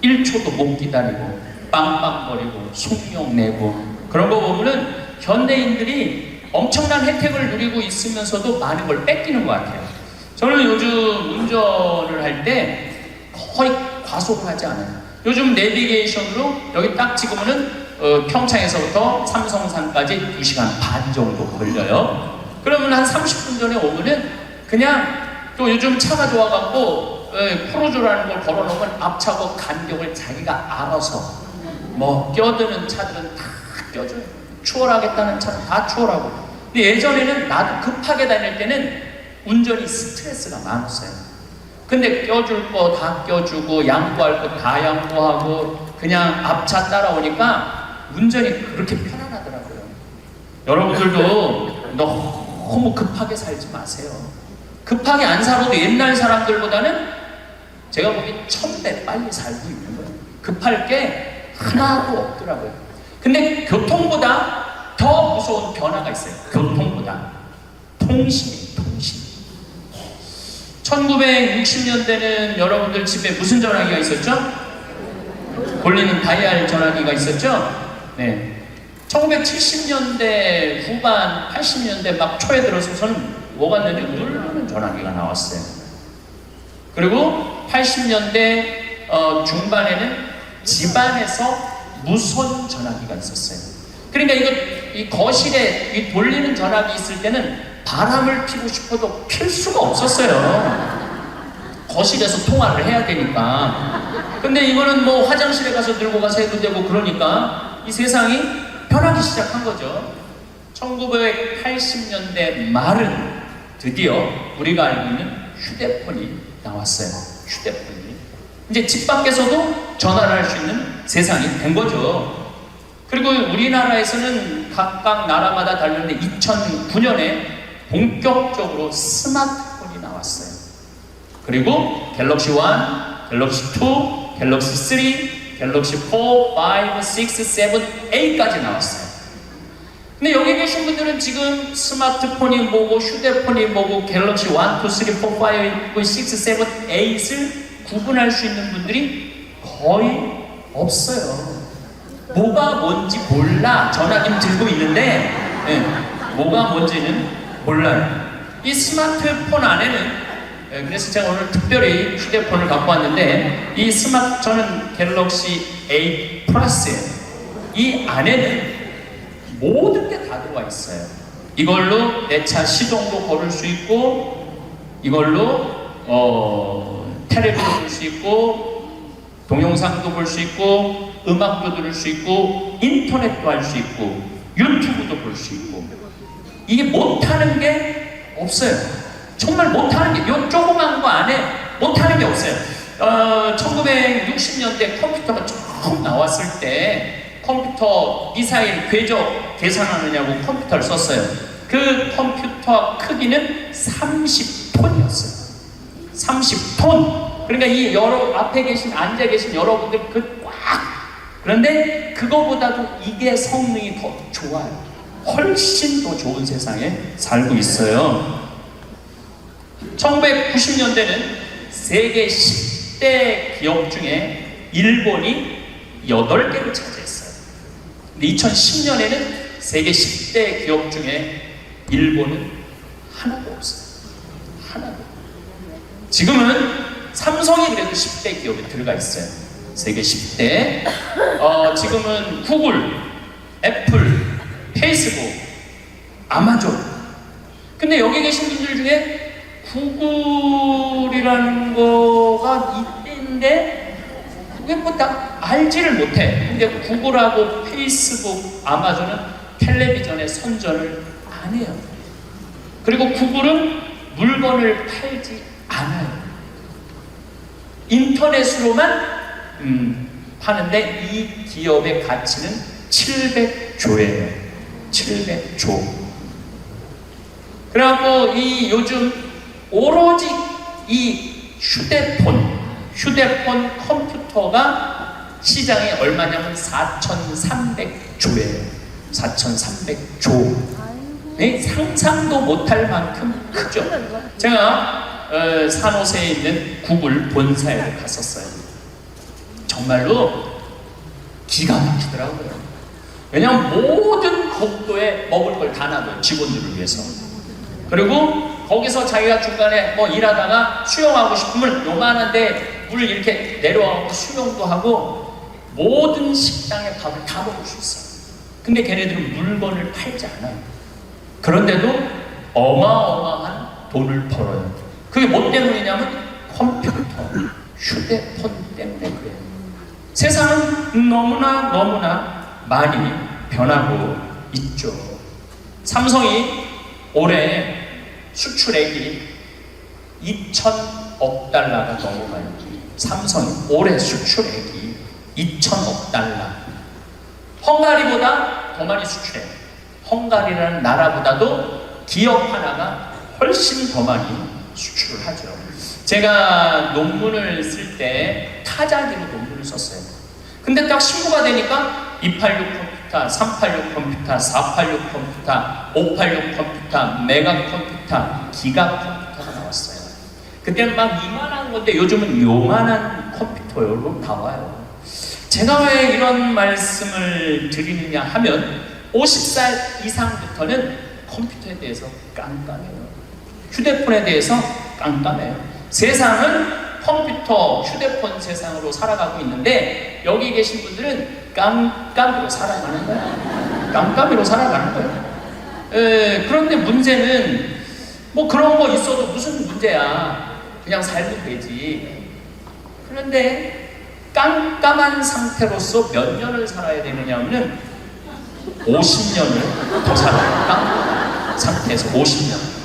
S1: 1초도 못 기다리고 빵빵거리고 속욕 내고 그런 거 보면은 현대인들이 엄청난 혜택을 누리고 있으면서도 많은 걸 뺏기는 것 같아요. 저는 요즘 운전을 할 때 거의 과속을 하지 않아요. 요즘 내비게이션으로 여기 딱 찍으면은 평창에서부터 삼성산까지 2시간 반 정도 걸려요. 그러면 한 30분 전에 오면은 그냥, 또 요즘 차가 좋아갖고 프로조라는 걸 걸어놓으면 앞차고 간격을 자기가 알아서 껴드는 차들은 다 껴줘요. 추월하겠다는 차는 다 추월하고. 근데 예전에는 나도 급하게 다닐 때는 운전이 스트레스가 많았어요. 근데 껴줄 거 다 껴주고 양보할 거 다 양보하고 그냥 앞차 따라오니까 운전이 그렇게 편안하더라고요. 여러분들도 너무 급하게 살지 마세요. 급하게 안 살아도 옛날 사람들보다는 제가 보기 1000배 빨리 살고 있는 거예요. 급할 게 하나도 없더라고요. 근데 교통보다 더 더 무서운 변화가 있어요. 교통보다 통신. 1960년대는 여러분들 집에 무슨 전화기가 있었죠? 돌리는 다이얼 전화기가 있었죠? 네. 1970년대 후반, 80년대 막 초에 들어서서는 뭐가 있는지 누르는 전화기가 나왔어요. 그리고 80년대 중반에는 집안에서 무선 전화기가 있었어요. 그러니까 이 거실에 이 돌리는 전화기 있을 때는 바람을 피고 싶어도 필 수가 없었어요. 거실에서 통화를 해야 되니까. 근데 이거는 뭐 화장실에 가서 들고 가서 해도 되고 그러니까 이 세상이 변하기 시작한 거죠. 1980년대 말은 드디어 우리가 알고 있는 휴대폰이 나왔어요. 휴대폰이. 이제 집 밖에서도 전화를 할 수 있는 세상이 된 거죠. 그리고 우리나라에서는 각각 나라마다 다른데 2009년에 본격적으로 스마트폰이 나왔어요. 그리고 갤럭시 1, 갤럭시 2, 갤럭시 3, 갤럭시 4, 5, 6, 7, 8까지 나왔어요. 근데 여기 계신 분들은 지금 스마트폰이 뭐고 휴대폰이 뭐고 갤럭시 1, 2, 3, 4, 5, 6, 7, 8을 구분할 수 있는 분들이 거의 없어요. 뭐가 뭔지 몰라. 전화기는 들고 있는데 네, 뭐가 뭔지는 몰라요. 이 스마트폰 안에는 그래서 제가 오늘 특별히 휴대폰을 갖고 왔는데 저는 갤럭시 8 플러스예요. 이 안에는 모든 게 다 들어와 있어요. 이걸로 내 차 시동도 걸을 수 있고 이걸로 텔레비도 볼 수 있고 동영상도 볼 수 있고 음악도 들을 수 있고 인터넷도 할 수 있고 유튜브도 볼 수 있고 이게 못하는 게 없어요. 정말 못하는 게 요 조그만 거 안에 못하는 게 없어요. 1960년대 컴퓨터가 처음 나왔을 때 컴퓨터 미사일 궤적 계산하느냐고 컴퓨터를 썼어요. 그 컴퓨터 크기는 30톤이었어요. 30톤. 그러니까 이 앞에 앉아 계신 여러분들 그런데 그거보다도 이게 성능이 더 좋아요. 훨씬 더 좋은 세상에 살고 있어요. 1990년대는 세계 10대 기업 중에 일본이 8개를 차지했어요. 근데 2010년에는 세계 10대 기업 중에 일본은 하나도 없어요. 하나도. 지금은 삼성이 그래도 10대 기업에 들어가 있어요. 세계 10대. 지금은 구글, 애플, 페이스북, 아마존. 근데 여기 계신 분들 중에 구글이라는 거가 있는데 그게 뭐 다 알지를 못해. 근데 구글하고 페이스북, 아마존은 텔레비전에 선전을 안 해요. 그리고 구글은 물건을 팔지 않아요. 인터넷으로만 파는데 이 기업의 가치는 700조예요. 700조. 그래갖고 이 요즘 오로지 이 휴대폰 컴퓨터가 시장이 얼마냐면 4,300조예요. 4,300조. 네, 상상도 못할 만큼 크죠. 제가 산호세에 있는 구글 본사에 갔었어요. 정말로 기가 막히더라고요. 왜냐하면 모든 복도에 먹을 걸 다 놔둬요. 직원들을 위해서. 그리고 거기서 자기가 중간에 뭐 일하다가 수영하고 싶으면 요만한데 물 이렇게 내려와서 수영도 하고 모든 식당의 밥을 다 먹을 수 있어요. 근데 걔네들은 물건을 팔지 않아요. 그런데도 어마어마한 돈을 벌어요. 그게 뭐 때문이냐면 컴퓨터, 휴대폰 때문에 그래요. 세상은 너무나 많이 변하고 있죠. 삼성이 올해 수출액이 2,000억 달러가 넘어가요. 삼성이 올해 수출액이 2,000억 달러. 헝가리보다 더 많이 수출해요. 헝가리라는 나라보다도 기업 하나가 훨씬 더 많이 수출을 하죠. 제가 논문을 쓸 때 타자기로 논문을 썼어요. 근데 딱 신고가 되니까 286 컴퓨터 컴퓨터, 386 컴퓨터, 486 컴퓨터, 586 컴퓨터, 메가 컴퓨터, 기가 컴퓨터가 나왔어요. 그때는 막 이만한 건데 요즘은 요만한 컴퓨터로 나와요. 제가 왜 이런 말씀을 드리느냐 하면 50살 이상부터는 컴퓨터에 대해서 깜깜해요. 휴대폰에 대해서 깜깜해요. 세상은 컴퓨터, 휴대폰 세상으로 살아가고 있는데 여기 계신 분들은 깜깜이로 살아가는 거야. 깜깜이로 살아가는 거예요. 그런데 문제는 뭐 그런 거 있어도 무슨 문제야. 그냥 살면 되지. 그런데 깜깜한 상태로서 몇 년을 살아야 되느냐 하면 50년을 더 살아요. 깜깜한 상태에서 50년.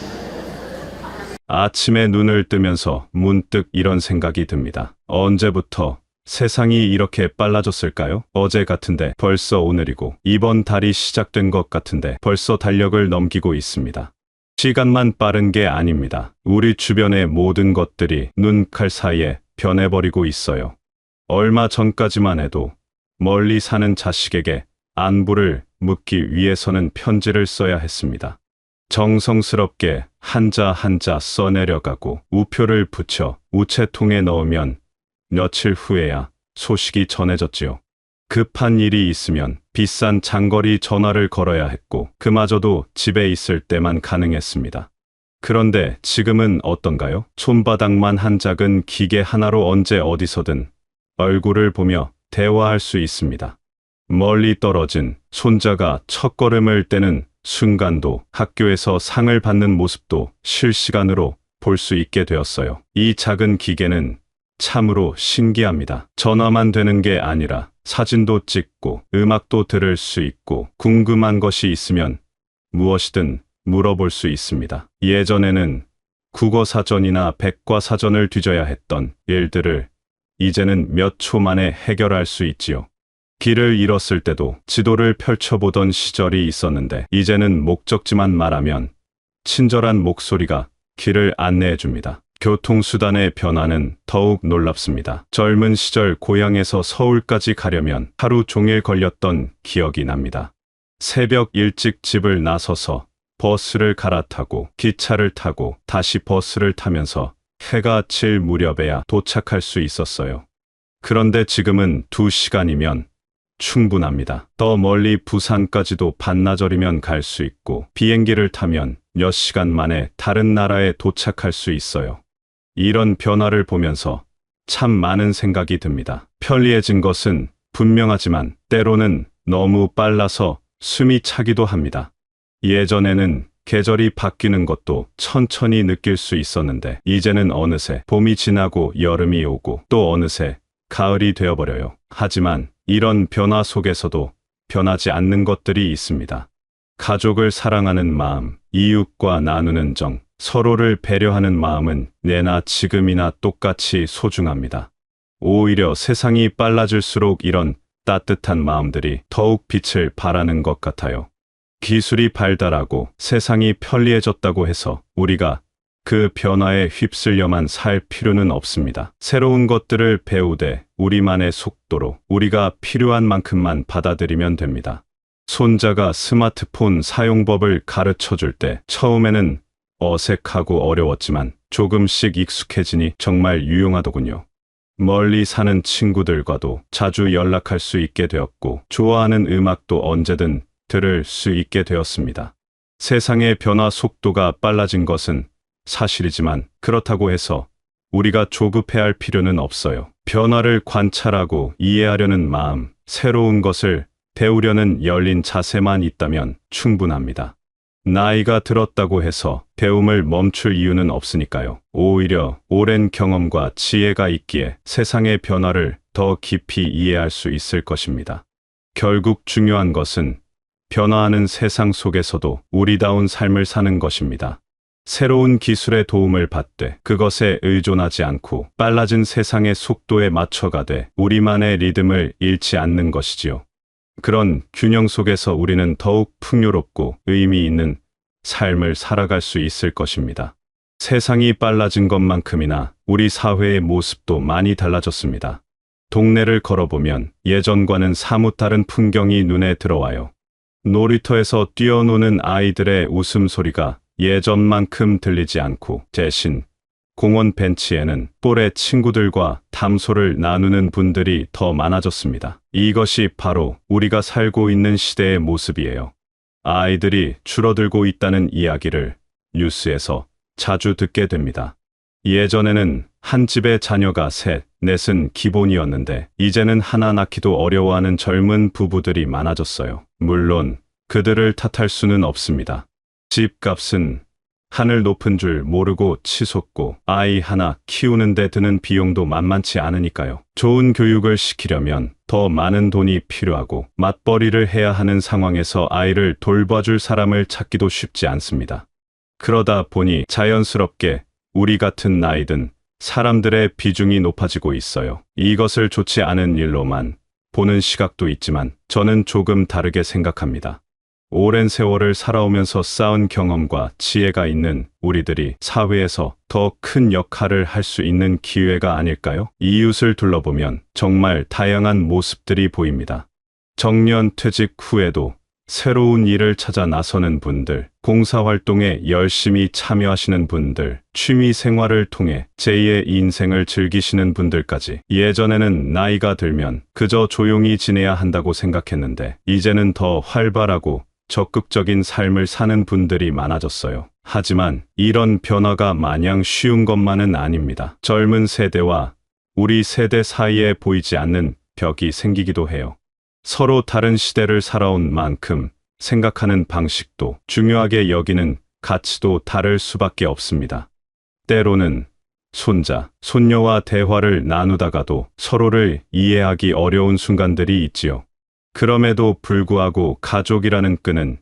S2: 아침에 눈을 뜨면서 문득 이런 생각이 듭니다. 언제부터 세상이 이렇게 빨라졌을까요? 어제 같은데 벌써 오늘이고 이번 달이 시작된 것 같은데 벌써 달력을 넘기고 있습니다. 시간만 빠른 게 아닙니다. 우리 주변의 모든 것들이 눈칼 사이에 변해버리고 있어요. 얼마 전까지만 해도 멀리 사는 자식에게 안부를 묻기 위해서는 편지를 써야 했습니다. 정성스럽게 한자 한자 써내려가고 우표를 붙여 우체통에 넣으면 며칠 후에야 소식이 전해졌지요. 급한 일이 있으면 비싼 장거리 전화를 걸어야 했고 그마저도 집에 있을 때만 가능했습니다. 그런데 지금은 어떤가요? 손바닥만 한 작은 기계 하나로 언제 어디서든 얼굴을 보며 대화할 수 있습니다. 멀리 떨어진 손자가 첫걸음을 떼는 순간도 학교에서 상을 받는 모습도 실시간으로 볼 수 있게 되었어요. 이 작은 기계는 참으로 신기합니다. 전화만 되는 게 아니라 사진도 찍고 음악도 들을 수 있고 궁금한 것이 있으면 무엇이든 물어볼 수 있습니다. 예전에는 국어사전이나 백과사전을 뒤져야 했던 일들을 이제는 몇 초 만에 해결할 수 있지요. 길을 잃었을 때도 지도를 펼쳐보던 시절이 있었는데 이제는 목적지만 말하면 친절한 목소리가 길을 안내해줍니다. 교통수단의 변화는 더욱 놀랍습니다. 젊은 시절 고향에서 서울까지 가려면 하루 종일 걸렸던 기억이 납니다. 새벽 일찍 집을 나서서 버스를 갈아타고 기차를 타고 다시 버스를 타면서 해가 질 무렵에야 도착할 수 있었어요. 그런데 지금은 2시간이면 충분합니다. 더 멀리 부산까지도 반나절이면 갈 수 있고 비행기를 타면 몇 시간 만에 다른 나라에 도착할 수 있어요. 이런 변화를 보면서 참 많은 생각이 듭니다. 편리해진 것은 분명하지만 때로는 너무 빨라서 숨이 차기도 합니다. 예전에는 계절이 바뀌는 것도 천천히 느낄 수 있었는데 이제는 어느새 봄이 지나고 여름이 오고 또 어느새 가을이 되어버려요. 하지만 이런 변화 속에서도 변하지 않는 것들이 있습니다. 가족을 사랑하는 마음, 이웃과 나누는 정, 서로를 배려하는 마음은 내나 지금이나 똑같이 소중합니다. 오히려 세상이 빨라질수록 이런 따뜻한 마음들이 더욱 빛을 발하는 것 같아요. 기술이 발달하고 세상이 편리해졌다고 해서 우리가 그 변화에 휩쓸려만 살 필요는 없습니다. 새로운 것들을 배우되 우리만의 속도로 우리가 필요한 만큼만 받아들이면 됩니다. 손자가 스마트폰 사용법을 가르쳐 줄 때 처음에는 어색하고 어려웠지만 조금씩 익숙해지니 정말 유용하더군요. 멀리 사는 친구들과도 자주 연락할 수 있게 되었고 좋아하는 음악도 언제든 들을 수 있게 되었습니다. 세상의 변화 속도가 빨라진 것은 사실이지만 그렇다고 해서 우리가 조급해할 필요는 없어요. 변화를 관찰하고 이해하려는 마음, 새로운 것을 배우려는 열린 자세만 있다면 충분합니다. 나이가 들었다고 해서 배움을 멈출 이유는 없으니까요. 오히려 오랜 경험과 지혜가 있기에 세상의 변화를 더 깊이 이해할 수 있을 것입니다. 결국 중요한 것은 변화하는 세상 속에서도 우리다운 삶을 사는 것입니다. 새로운 기술의 도움을 받되 그것에 의존하지 않고 빨라진 세상의 속도에 맞춰가되 우리만의 리듬을 잃지 않는 것이지요. 그런 균형 속에서 우리는 더욱 풍요롭고 의미 있는 삶을 살아갈 수 있을 것입니다. 세상이 빨라진 것만큼이나 우리 사회의 모습도 많이 달라졌습니다. 동네를 걸어보면 예전과는 사뭇 다른 풍경이 눈에 들어와요. 놀이터에서 뛰어노는 아이들의 웃음소리가 예전만큼 들리지 않고 대신 공원 벤치에는 또래 친구들과 담소를 나누는 분들이 더 많아졌습니다. 이것이 바로 우리가 살고 있는 시대의 모습이에요. 아이들이 줄어들고 있다는 이야기를 뉴스에서 자주 듣게 됩니다. 예전에는 한 집에 자녀가 셋, 넷은 기본이었는데 이제는 하나 낳기도 어려워하는 젊은 부부들이 많아졌어요. 물론 그들을 탓할 수는 없습니다. 집값은 하늘 높은 줄 모르고 치솟고 아이 하나 키우는데 드는 비용도 만만치 않으니까요. 좋은 교육을 시키려면 더 많은 돈이 필요하고 맞벌이를 해야 하는 상황에서 아이를 돌봐줄 사람을 찾기도 쉽지 않습니다. 그러다 보니 자연스럽게 우리 같은 나이 든 사람들의 비중이 높아지고 있어요. 이것을 좋지 않은 일로만 보는 시각도 있지만 저는 조금 다르게 생각합니다. 오랜 세월을 살아오면서 쌓은 경험과 지혜가 있는 우리들이 사회에서 더 큰 역할을 할 수 있는 기회가 아닐까요? 이웃을 둘러보면 정말 다양한 모습들이 보입니다. 정년 퇴직 후에도 새로운 일을 찾아 나서는 분들, 봉사활동에 열심히 참여하시는 분들, 취미 생활을 통해 제2의 인생을 즐기시는 분들까지. 예전에는 나이가 들면 그저 조용히 지내야 한다고 생각했는데 이제는 더 활발하고 적극적인 삶을 사는 분들이 많아졌어요. 하지만 이런 변화가 마냥 쉬운 것만은 아닙니다. 젊은 세대와 우리 세대 사이에 보이지 않는 벽이 생기기도 해요. 서로 다른 시대를 살아온 만큼 생각하는 방식도 중요하게 여기는 가치도 다를 수밖에 없습니다. 때로는 손자, 손녀와 대화를 나누다가도 서로를 이해하기 어려운 순간들이 있지요. 그럼에도 불구하고 가족이라는 끈은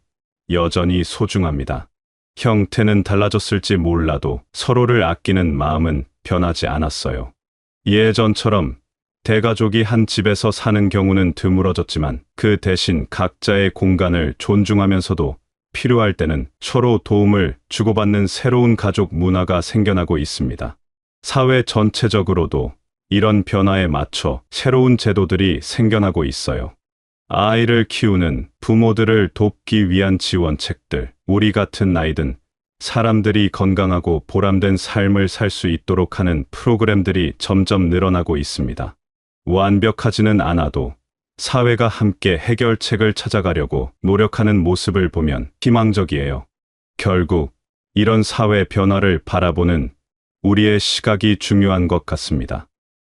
S2: 여전히 소중합니다. 형태는 달라졌을지 몰라도 서로를 아끼는 마음은 변하지 않았어요. 예전처럼 대가족이 한 집에서 사는 경우는 드물어졌지만 그 대신 각자의 공간을 존중하면서도 필요할 때는 서로 도움을 주고받는 새로운 가족 문화가 생겨나고 있습니다. 사회 전체적으로도 이런 변화에 맞춰 새로운 제도들이 생겨나고 있어요. 아이를 키우는 부모들을 돕기 위한 지원책들, 우리 같은 나이든 사람들이 건강하고 보람된 삶을 살 수 있도록 하는 프로그램들이 점점 늘어나고 있습니다. 완벽하지는 않아도 사회가 함께 해결책을 찾아가려고 노력하는 모습을 보면 희망적이에요. 결국 이런 사회 변화를 바라보는 우리의 시각이 중요한 것 같습니다.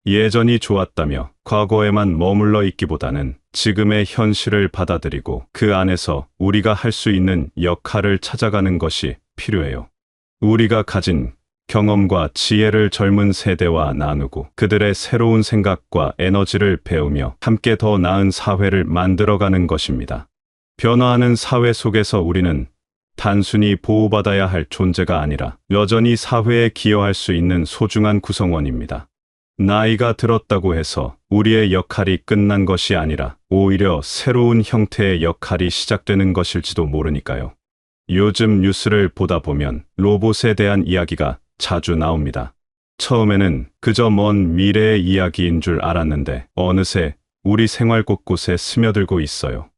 S2: 예전이 좋았다며 과거에만 머물러 있기보다는 지금의 현실을 받아들이고 그 안에서 우리가 할 수 있는 역할을 찾아가는 것이 필요해요. 우리가 가진 경험과 지혜를 젊은 세대와 나누고 그들의 새로운 생각과 에너지를 배우며 함께 더 나은 사회를 만들어가는 것입니다. 변화하는 사회 속에서 우리는 단순히 보호받아야 할 존재가 아니라 여전히 사회에 기여할 수 있는 소중한 구성원입니다. 나이가 들었다고 해서 우리의 역할이 끝난 것이 아니라 오히려 새로운 형태의 역할이 시작되는 것일지도 모르니까요. 요즘 뉴스를 보다 보면 로봇에 대한 이야기가 자주 나옵니다. 처음에는 그저 먼 미래의 이야기인 줄 알았는데 어느새 우리 생활 곳곳에 스며들고 있어요.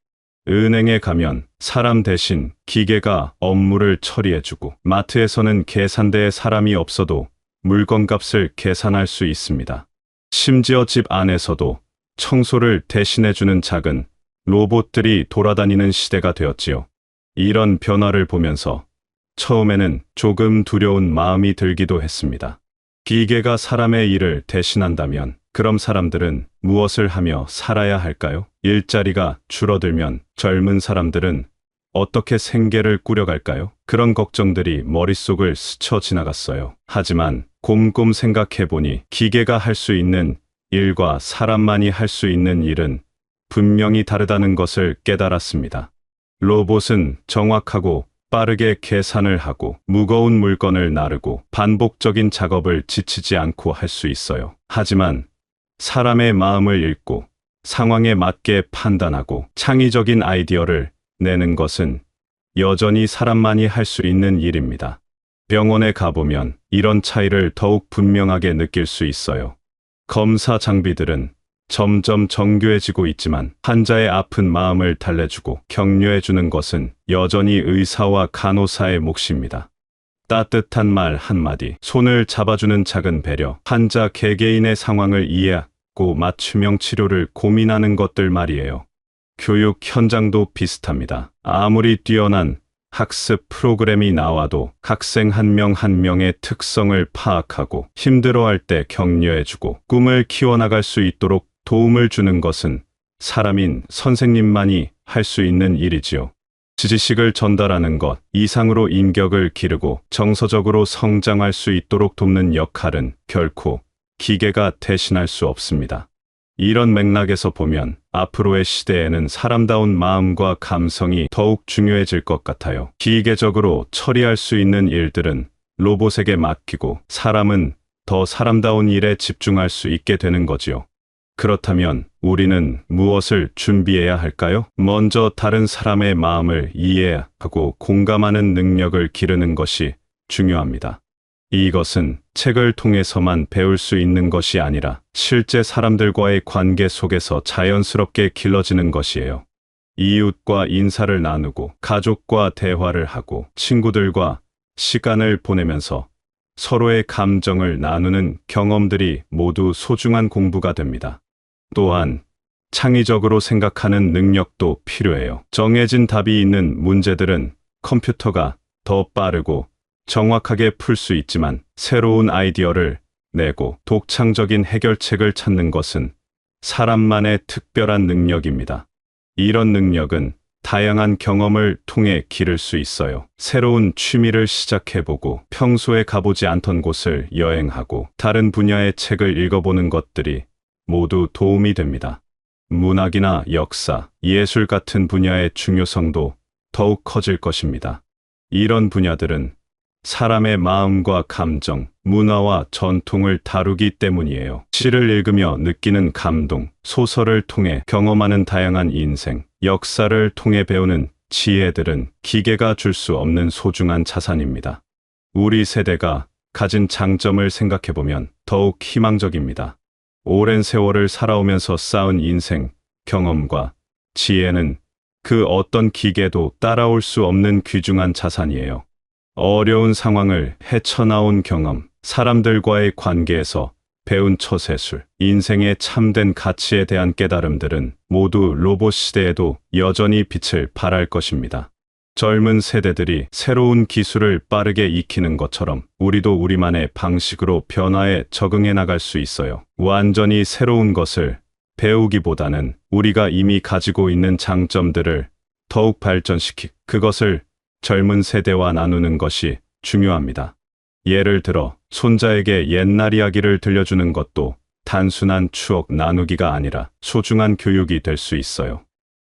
S2: 은행에 가면 사람 대신 기계가 업무를 처리해주고 마트에서는 계산대에 사람이 없어도 물건값을 계산할 수 있습니다. 심지어 집 안에서도 청소를 대신해주는 작은 로봇들이 돌아다니는 시대가 되었지요. 이런 변화를 보면서 처음에는 조금 두려운 마음이 들기도 했습니다. 기계가 사람의 일을 대신한다면 그럼 사람들은 무엇을 하며 살아야 할까요? 일자리가 줄어들면 젊은 사람들은 어떻게 생계를 꾸려갈까요? 그런 걱정들이 머릿속을 스쳐 지나갔어요. 하지만 곰곰 생각해보니 기계가 할 수 있는 일과 사람만이 할 수 있는 일은 분명히 다르다는 것을 깨달았습니다. 로봇은 정확하고 빠르게 계산을 하고 무거운 물건을 나르고 반복적인 작업을 지치지 않고 할 수 있어요. 하지만 사람의 마음을 읽고 상황에 맞게 판단하고 창의적인 아이디어를 내는 것은 여전히 사람만이 할 수 있는 일입니다. 병원에 가보면 이런 차이를 더욱 분명하게 느낄 수 있어요. 검사 장비들은 점점 정교해지고 있지만 환자의 아픈 마음을 달래주고 격려해주는 것은 여전히 의사와 간호사의 몫입니다. 따뜻한 말 한마디, 손을 잡아주는 작은 배려, 환자 개개인의 상황을 이해하고 맞춤형 치료를 고민하는 것들 말이에요. 교육 현장도 비슷합니다. 아무리 뛰어난 학습 프로그램이 나와도 학생 한 명 한 명의 특성을 파악하고 힘들어할 때 격려해주고 꿈을 키워나갈 수 있도록 도움을 주는 것은 사람인 선생님만이 할 수 있는 일이지요. 지식을 전달하는 것 이상으로 인격을 기르고 정서적으로 성장할 수 있도록 돕는 역할은 결코 기계가 대신할 수 없습니다. 이런 맥락에서 보면 앞으로의 시대에는 사람다운 마음과 감성이 더욱 중요해질 것 같아요. 기계적으로 처리할 수 있는 일들은 로봇에게 맡기고 사람은 더 사람다운 일에 집중할 수 있게 되는 거지요. 그렇다면 우리는 무엇을 준비해야 할까요? 먼저 다른 사람의 마음을 이해하고 공감하는 능력을 기르는 것이 중요합니다. 이것은 책을 통해서만 배울 수 있는 것이 아니라 실제 사람들과의 관계 속에서 자연스럽게 길러지는 것이에요. 이웃과 인사를 나누고 가족과 대화를 하고 친구들과 시간을 보내면서 서로의 감정을 나누는 경험들이 모두 소중한 공부가 됩니다. 또한 창의적으로 생각하는 능력도 필요해요. 정해진 답이 있는 문제들은 컴퓨터가 더 빠르고 정확하게 풀 수 있지만 새로운 아이디어를 내고 독창적인 해결책을 찾는 것은 사람만의 특별한 능력입니다. 이런 능력은 다양한 경험을 통해 기를 수 있어요. 새로운 취미를 시작해보고 평소에 가보지 않던 곳을 여행하고 다른 분야의 책을 읽어보는 것들이 모두 도움이 됩니다. 문학이나 역사, 예술 같은 분야의 중요성도 더욱 커질 것입니다. 이런 분야들은 사람의 마음과 감정, 문화와 전통을 다루기 때문이에요. 시를 읽으며 느끼는 감동, 소설을 통해 경험하는 다양한 인생, 역사를 통해 배우는 지혜들은 기계가 줄 수 없는 소중한 자산입니다. 우리 세대가 가진 장점을 생각해보면 더욱 희망적입니다. 오랜 세월을 살아오면서 쌓은 인생, 경험과 지혜는 그 어떤 기계도 따라올 수 없는 귀중한 자산이에요. 어려운 상황을 헤쳐나온 경험, 사람들과의 관계에서 배운 처세술, 인생의 참된 가치에 대한 깨달음들은 모두 로봇 시대에도 여전히 빛을 발할 것입니다. 젊은 세대들이 새로운 기술을 빠르게 익히는 것처럼 우리도 우리만의 방식으로 변화에 적응해 나갈 수 있어요. 완전히 새로운 것을 배우기보다는 우리가 이미 가지고 있는 장점들을 더욱 발전시키 그것을 젊은 세대와 나누는 것이 중요합니다. 예를 들어 손자에게 옛날 이야기를 들려주는 것도 단순한 추억 나누기가 아니라 소중한 교육이 될 수 있어요.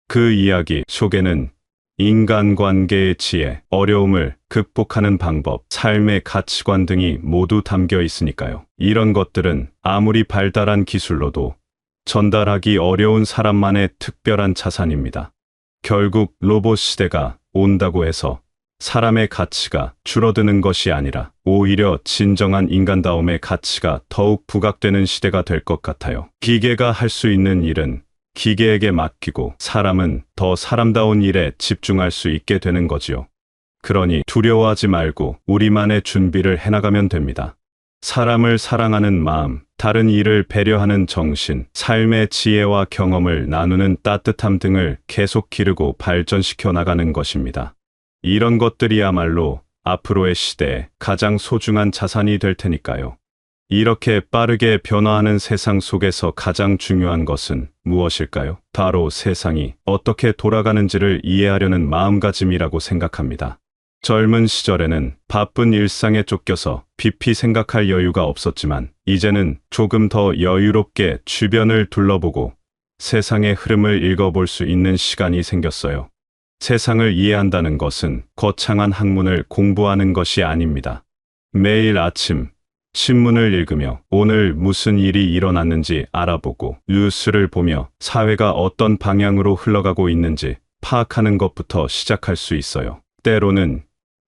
S2: 그 이야기 속에는 인간관계의 지혜, 어려움을 극복하는 방법, 삶의 가치관 등이 모두 담겨 있으니까요. 이런 것들은 아무리 발달한 기술로도 전달하기 어려운 사람만의 특별한 자산입니다. 결국 로봇 시대가 온다고 해서 사람의 가치가 줄어드는 것이 아니라 오히려 진정한 인간다움의 가치가 더욱 부각되는 시대가 될 것 같아요. 기계가 할 수 있는 일은 기계에게 맡기고 사람은 더 사람다운 일에 집중할 수 있게 되는 거지요. 그러니 두려워하지 말고 우리만의 준비를 해나가면 됩니다. 사람을 사랑하는 마음, 다른 이를 배려하는 정신, 삶의 지혜와 경험을 나누는 따뜻함 등을 계속 기르고 발전시켜 나가는 것입니다. 이런 것들이야말로 앞으로의 시대에 가장 소중한 자산이 될 테니까요. 이렇게 빠르게 변화하는 세상 속에서 가장 중요한 것은 무엇일까요? 바로 세상이 어떻게 돌아가는지를 이해하려는 마음가짐이라고 생각합니다. 젊은 시절에는 바쁜 일상에 쫓겨서 깊이 생각할 여유가 없었지만 이제는 조금 더 여유롭게 주변을 둘러보고 세상의 흐름을 읽어볼 수 있는 시간이 생겼어요. 세상을 이해한다는 것은 거창한 학문을 공부하는 것이 아닙니다. 매일 아침 신문을 읽으며 오늘 무슨 일이 일어났는지 알아보고 뉴스를 보며 사회가 어떤 방향으로 흘러가고 있는지 파악하는 것부터 시작할 수 있어요. 때로는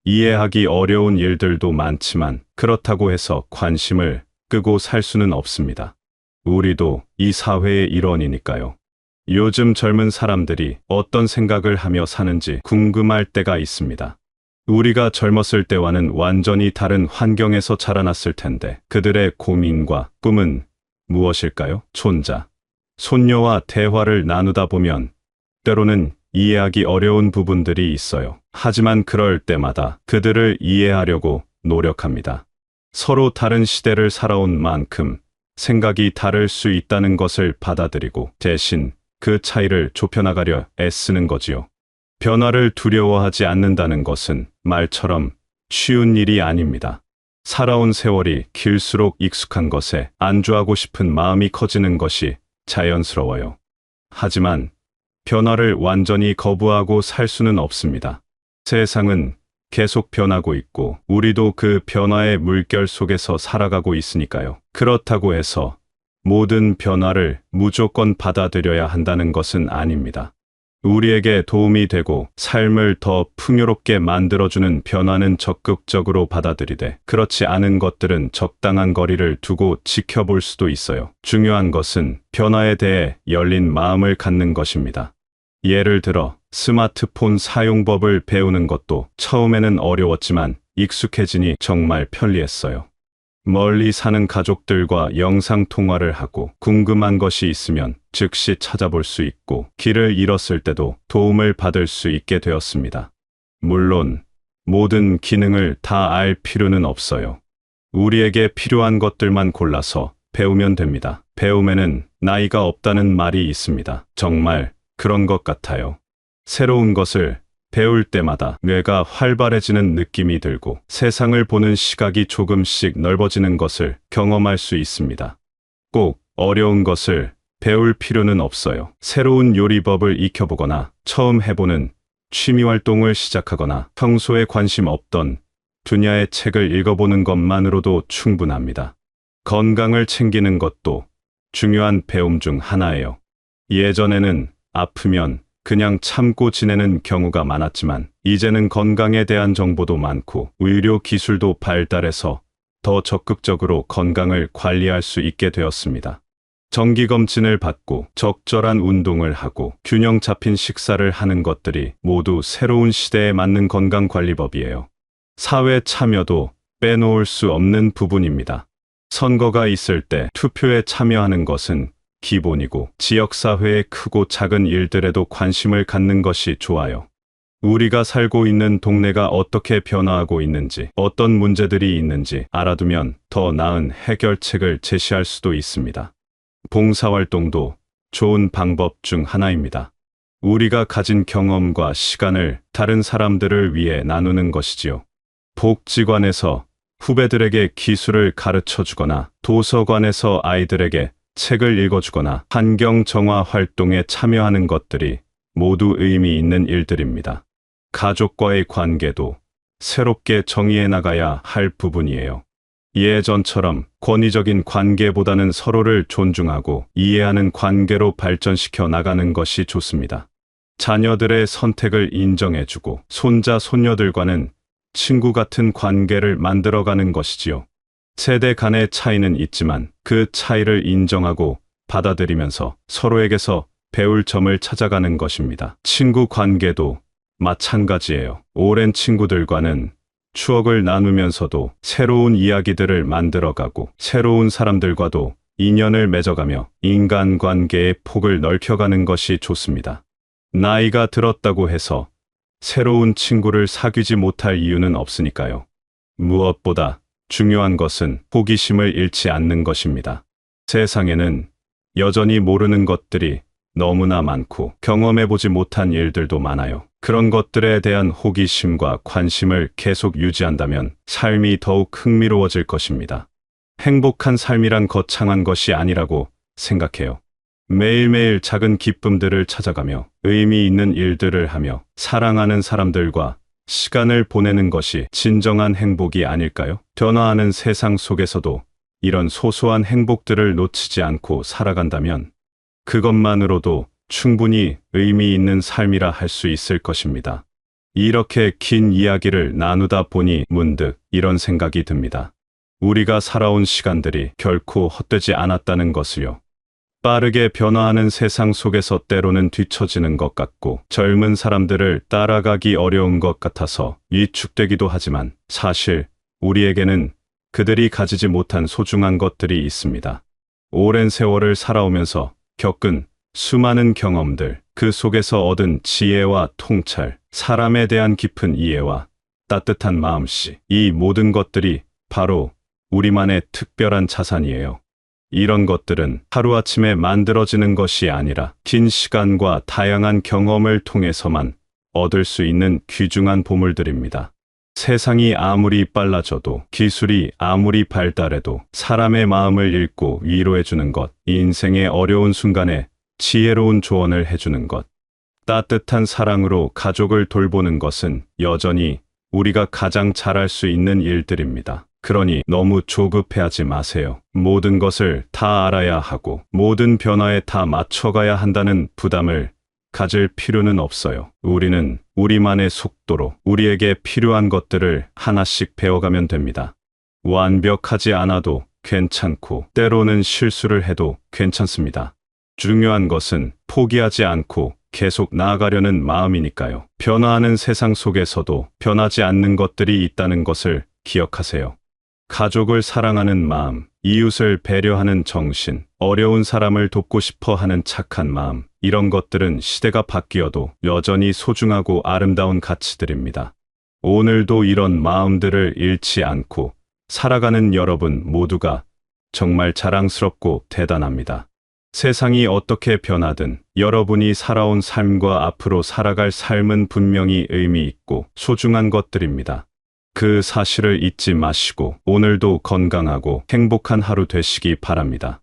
S2: 이해하기 어려운 일들도 많지만 그렇다고 해서 관심을 끄고 살 수는 없습니다. 우리도 이 사회의 일원이니까요. 요즘 젊은 사람들이 어떤 생각을 하며 사는지 궁금할 때가 있습니다. 우리가 젊었을 때와는 완전히 다른 환경에서 자라났을 텐데 그들의 고민과 꿈은 무엇일까요? 손자, 손녀와 대화를 나누다 보면 때로는 이해하기 어려운 부분들이 있어요. 하지만 그럴 때마다 그들을 이해하려고 노력합니다. 서로 다른 시대를 살아온 만큼 생각이 다를 수 있다는 것을 받아들이고 대신 그 차이를 좁혀나가려 애쓰는 거지요. 변화를 두려워하지 않는다는 것은 말처럼 쉬운 일이 아닙니다. 살아온 세월이 길수록 익숙한 것에 안주하고 싶은 마음이 커지는 것이 자연스러워요. 하지만 변화를 완전히 거부하고 살 수는 없습니다. 세상은 계속 변하고 있고 우리도 그 변화의 물결 속에서 살아가고 있으니까요. 그렇다고 해서 모든 변화를 무조건 받아들여야 한다는 것은 아닙니다. 우리에게 도움이 되고 삶을 더 풍요롭게 만들어주는 변화는 적극적으로 받아들이되 그렇지 않은 것들은 적당한 거리를 두고 지켜볼 수도 있어요. 중요한 것은 변화에 대해 열린 마음을 갖는 것입니다. 예를 들어 스마트폰 사용법을 배우는 것도 처음에는 어려웠지만 익숙해지니 정말 편리했어요. 멀리 사는 가족들과 영상 통화를 하고 궁금한 것이 있으면 즉시 찾아볼 수 있고 길을 잃었을 때도 도움을 받을 수 있게 되었습니다. 물론 모든 기능을 다 알 필요는 없어요. 우리에게 필요한 것들만 골라서 배우면 됩니다. 배움에는 나이가 없다는 말이 있습니다. 정말 그런 것 같아요. 새로운 것을 배울 때마다 뇌가 활발해지는 느낌이 들고 세상을 보는 시각이 조금씩 넓어지는 것을 경험할 수 있습니다. 꼭 어려운 것을 배울 필요는 없어요. 새로운 요리법을 익혀보거나 처음 해보는 취미활동을 시작하거나 평소에 관심 없던 분야의 책을 읽어보는 것만으로도 충분합니다. 건강을 챙기는 것도 중요한 배움 중 하나예요. 예전에는 아프면 그냥 참고 지내는 경우가 많았지만 이제는 건강에 대한 정보도 많고 의료 기술도 발달해서 더 적극적으로 건강을 관리할 수 있게 되었습니다. 정기검진을 받고 적절한 운동을 하고 균형 잡힌 식사를 하는 것들이 모두 새로운 시대에 맞는 건강관리법이에요. 사회 참여도 빼놓을 수 없는 부분입니다. 선거가 있을 때 투표에 참여하는 것은 기본이고 지역사회의 크고 작은 일들에도 관심을 갖는 것이 좋아요. 우리가 살고 있는 동네가 어떻게 변화하고 있는지, 어떤 문제들이 있는지 알아두면 더 나은 해결책을 제시할 수도 있습니다. 봉사활동도 좋은 방법 중 하나입니다. 우리가 가진 경험과 시간을 다른 사람들을 위해 나누는 것이지요. 복지관에서 후배들에게 기술을 가르쳐 주거나 도서관에서 아이들에게 책을 읽어주거나 환경 정화 활동에 참여하는 것들이 모두 의미 있는 일들입니다. 가족과의 관계도 새롭게 정의해 나가야 할 부분이에요. 예전처럼 권위적인 관계보다는 서로를 존중하고 이해하는 관계로 발전시켜 나가는 것이 좋습니다. 자녀들의 선택을 인정해주고 손자, 손녀들과는 친구 같은 관계를 만들어가는 것이지요. 세대 간의 차이는 있지만 그 차이를 인정하고 받아들이면서 서로에게서 배울 점을 찾아가는 것입니다. 친구 관계도 마찬가지예요. 오랜 친구들과는 추억을 나누면서도 새로운 이야기들을 만들어가고 새로운 사람들과도 인연을 맺어가며 인간관계의 폭을 넓혀가는 것이 좋습니다. 나이가 들었다고 해서 새로운 친구를 사귀지 못할 이유는 없으니까요. 무엇보다 중요한 것은 호기심을 잃지 않는 것입니다. 세상에는 여전히 모르는 것들이 너무나 많고 경험해보지 못한 일들도 많아요. 그런 것들에 대한 호기심과 관심을 계속 유지한다면 삶이 더욱 흥미로워질 것입니다. 행복한 삶이란 거창한 것이 아니라고 생각해요. 매일매일 작은 기쁨들을 찾아가며 의미 있는 일들을 하며 사랑하는 사람들과 시간을 보내는 것이 진정한 행복이 아닐까요? 변화하는 세상 속에서도 이런 소소한 행복들을 놓치지 않고 살아간다면 그것만으로도 충분히 의미 있는 삶이라 할 수 있을 것입니다. 이렇게 긴 이야기를 나누다 보니 문득 이런 생각이 듭니다. 우리가 살아온 시간들이 결코 헛되지 않았다는 것을요. 빠르게 변화하는 세상 속에서 때로는 뒤처지는 것 같고 젊은 사람들을 따라가기 어려운 것 같아서 위축되기도 하지만 사실 우리에게는 그들이 가지지 못한 소중한 것들이 있습니다. 오랜 세월을 살아오면서 겪은 수많은 경험들, 그 속에서 얻은 지혜와 통찰, 사람에 대한 깊은 이해와 따뜻한 마음씨, 이 모든 것들이 바로 우리만의 특별한 자산이에요. 이런 것들은 하루아침에 만들어지는 것이 아니라 긴 시간과 다양한 경험을 통해서만 얻을 수 있는 귀중한 보물들입니다. 세상이 아무리 빨라져도 기술이 아무리 발달해도 사람의 마음을 읽고 위로해주는 것, 인생의 어려운 순간에 지혜로운 조언을 해주는 것, 따뜻한 사랑으로 가족을 돌보는 것은 여전히 우리가 가장 잘할 수 있는 일들입니다. 그러니 너무 조급해하지 마세요. 모든 것을 다 알아야 하고 모든 변화에 다 맞춰가야 한다는 부담을 가질 필요는 없어요. 우리는 우리만의 속도로 우리에게 필요한 것들을 하나씩 배워가면 됩니다. 완벽하지 않아도 괜찮고 때로는 실수를 해도 괜찮습니다. 중요한 것은 포기하지 않고 계속 나아가려는 마음이니까요. 변화하는 세상 속에서도 변하지 않는 것들이 있다는 것을 기억하세요. 가족을 사랑하는 마음, 이웃을 배려하는 정신, 어려운 사람을 돕고 싶어 하는 착한 마음, 이런 것들은 시대가 바뀌어도 여전히 소중하고 아름다운 가치들입니다. 오늘도 이런 마음들을 잃지 않고 살아가는 여러분 모두가 정말 자랑스럽고 대단합니다. 세상이 어떻게 변하든 여러분이 살아온 삶과 앞으로 살아갈 삶은 분명히 의미 있고 소중한 것들입니다. 그 사실을 잊지 마시고 오늘도 건강하고 행복한 하루 되시기 바랍니다.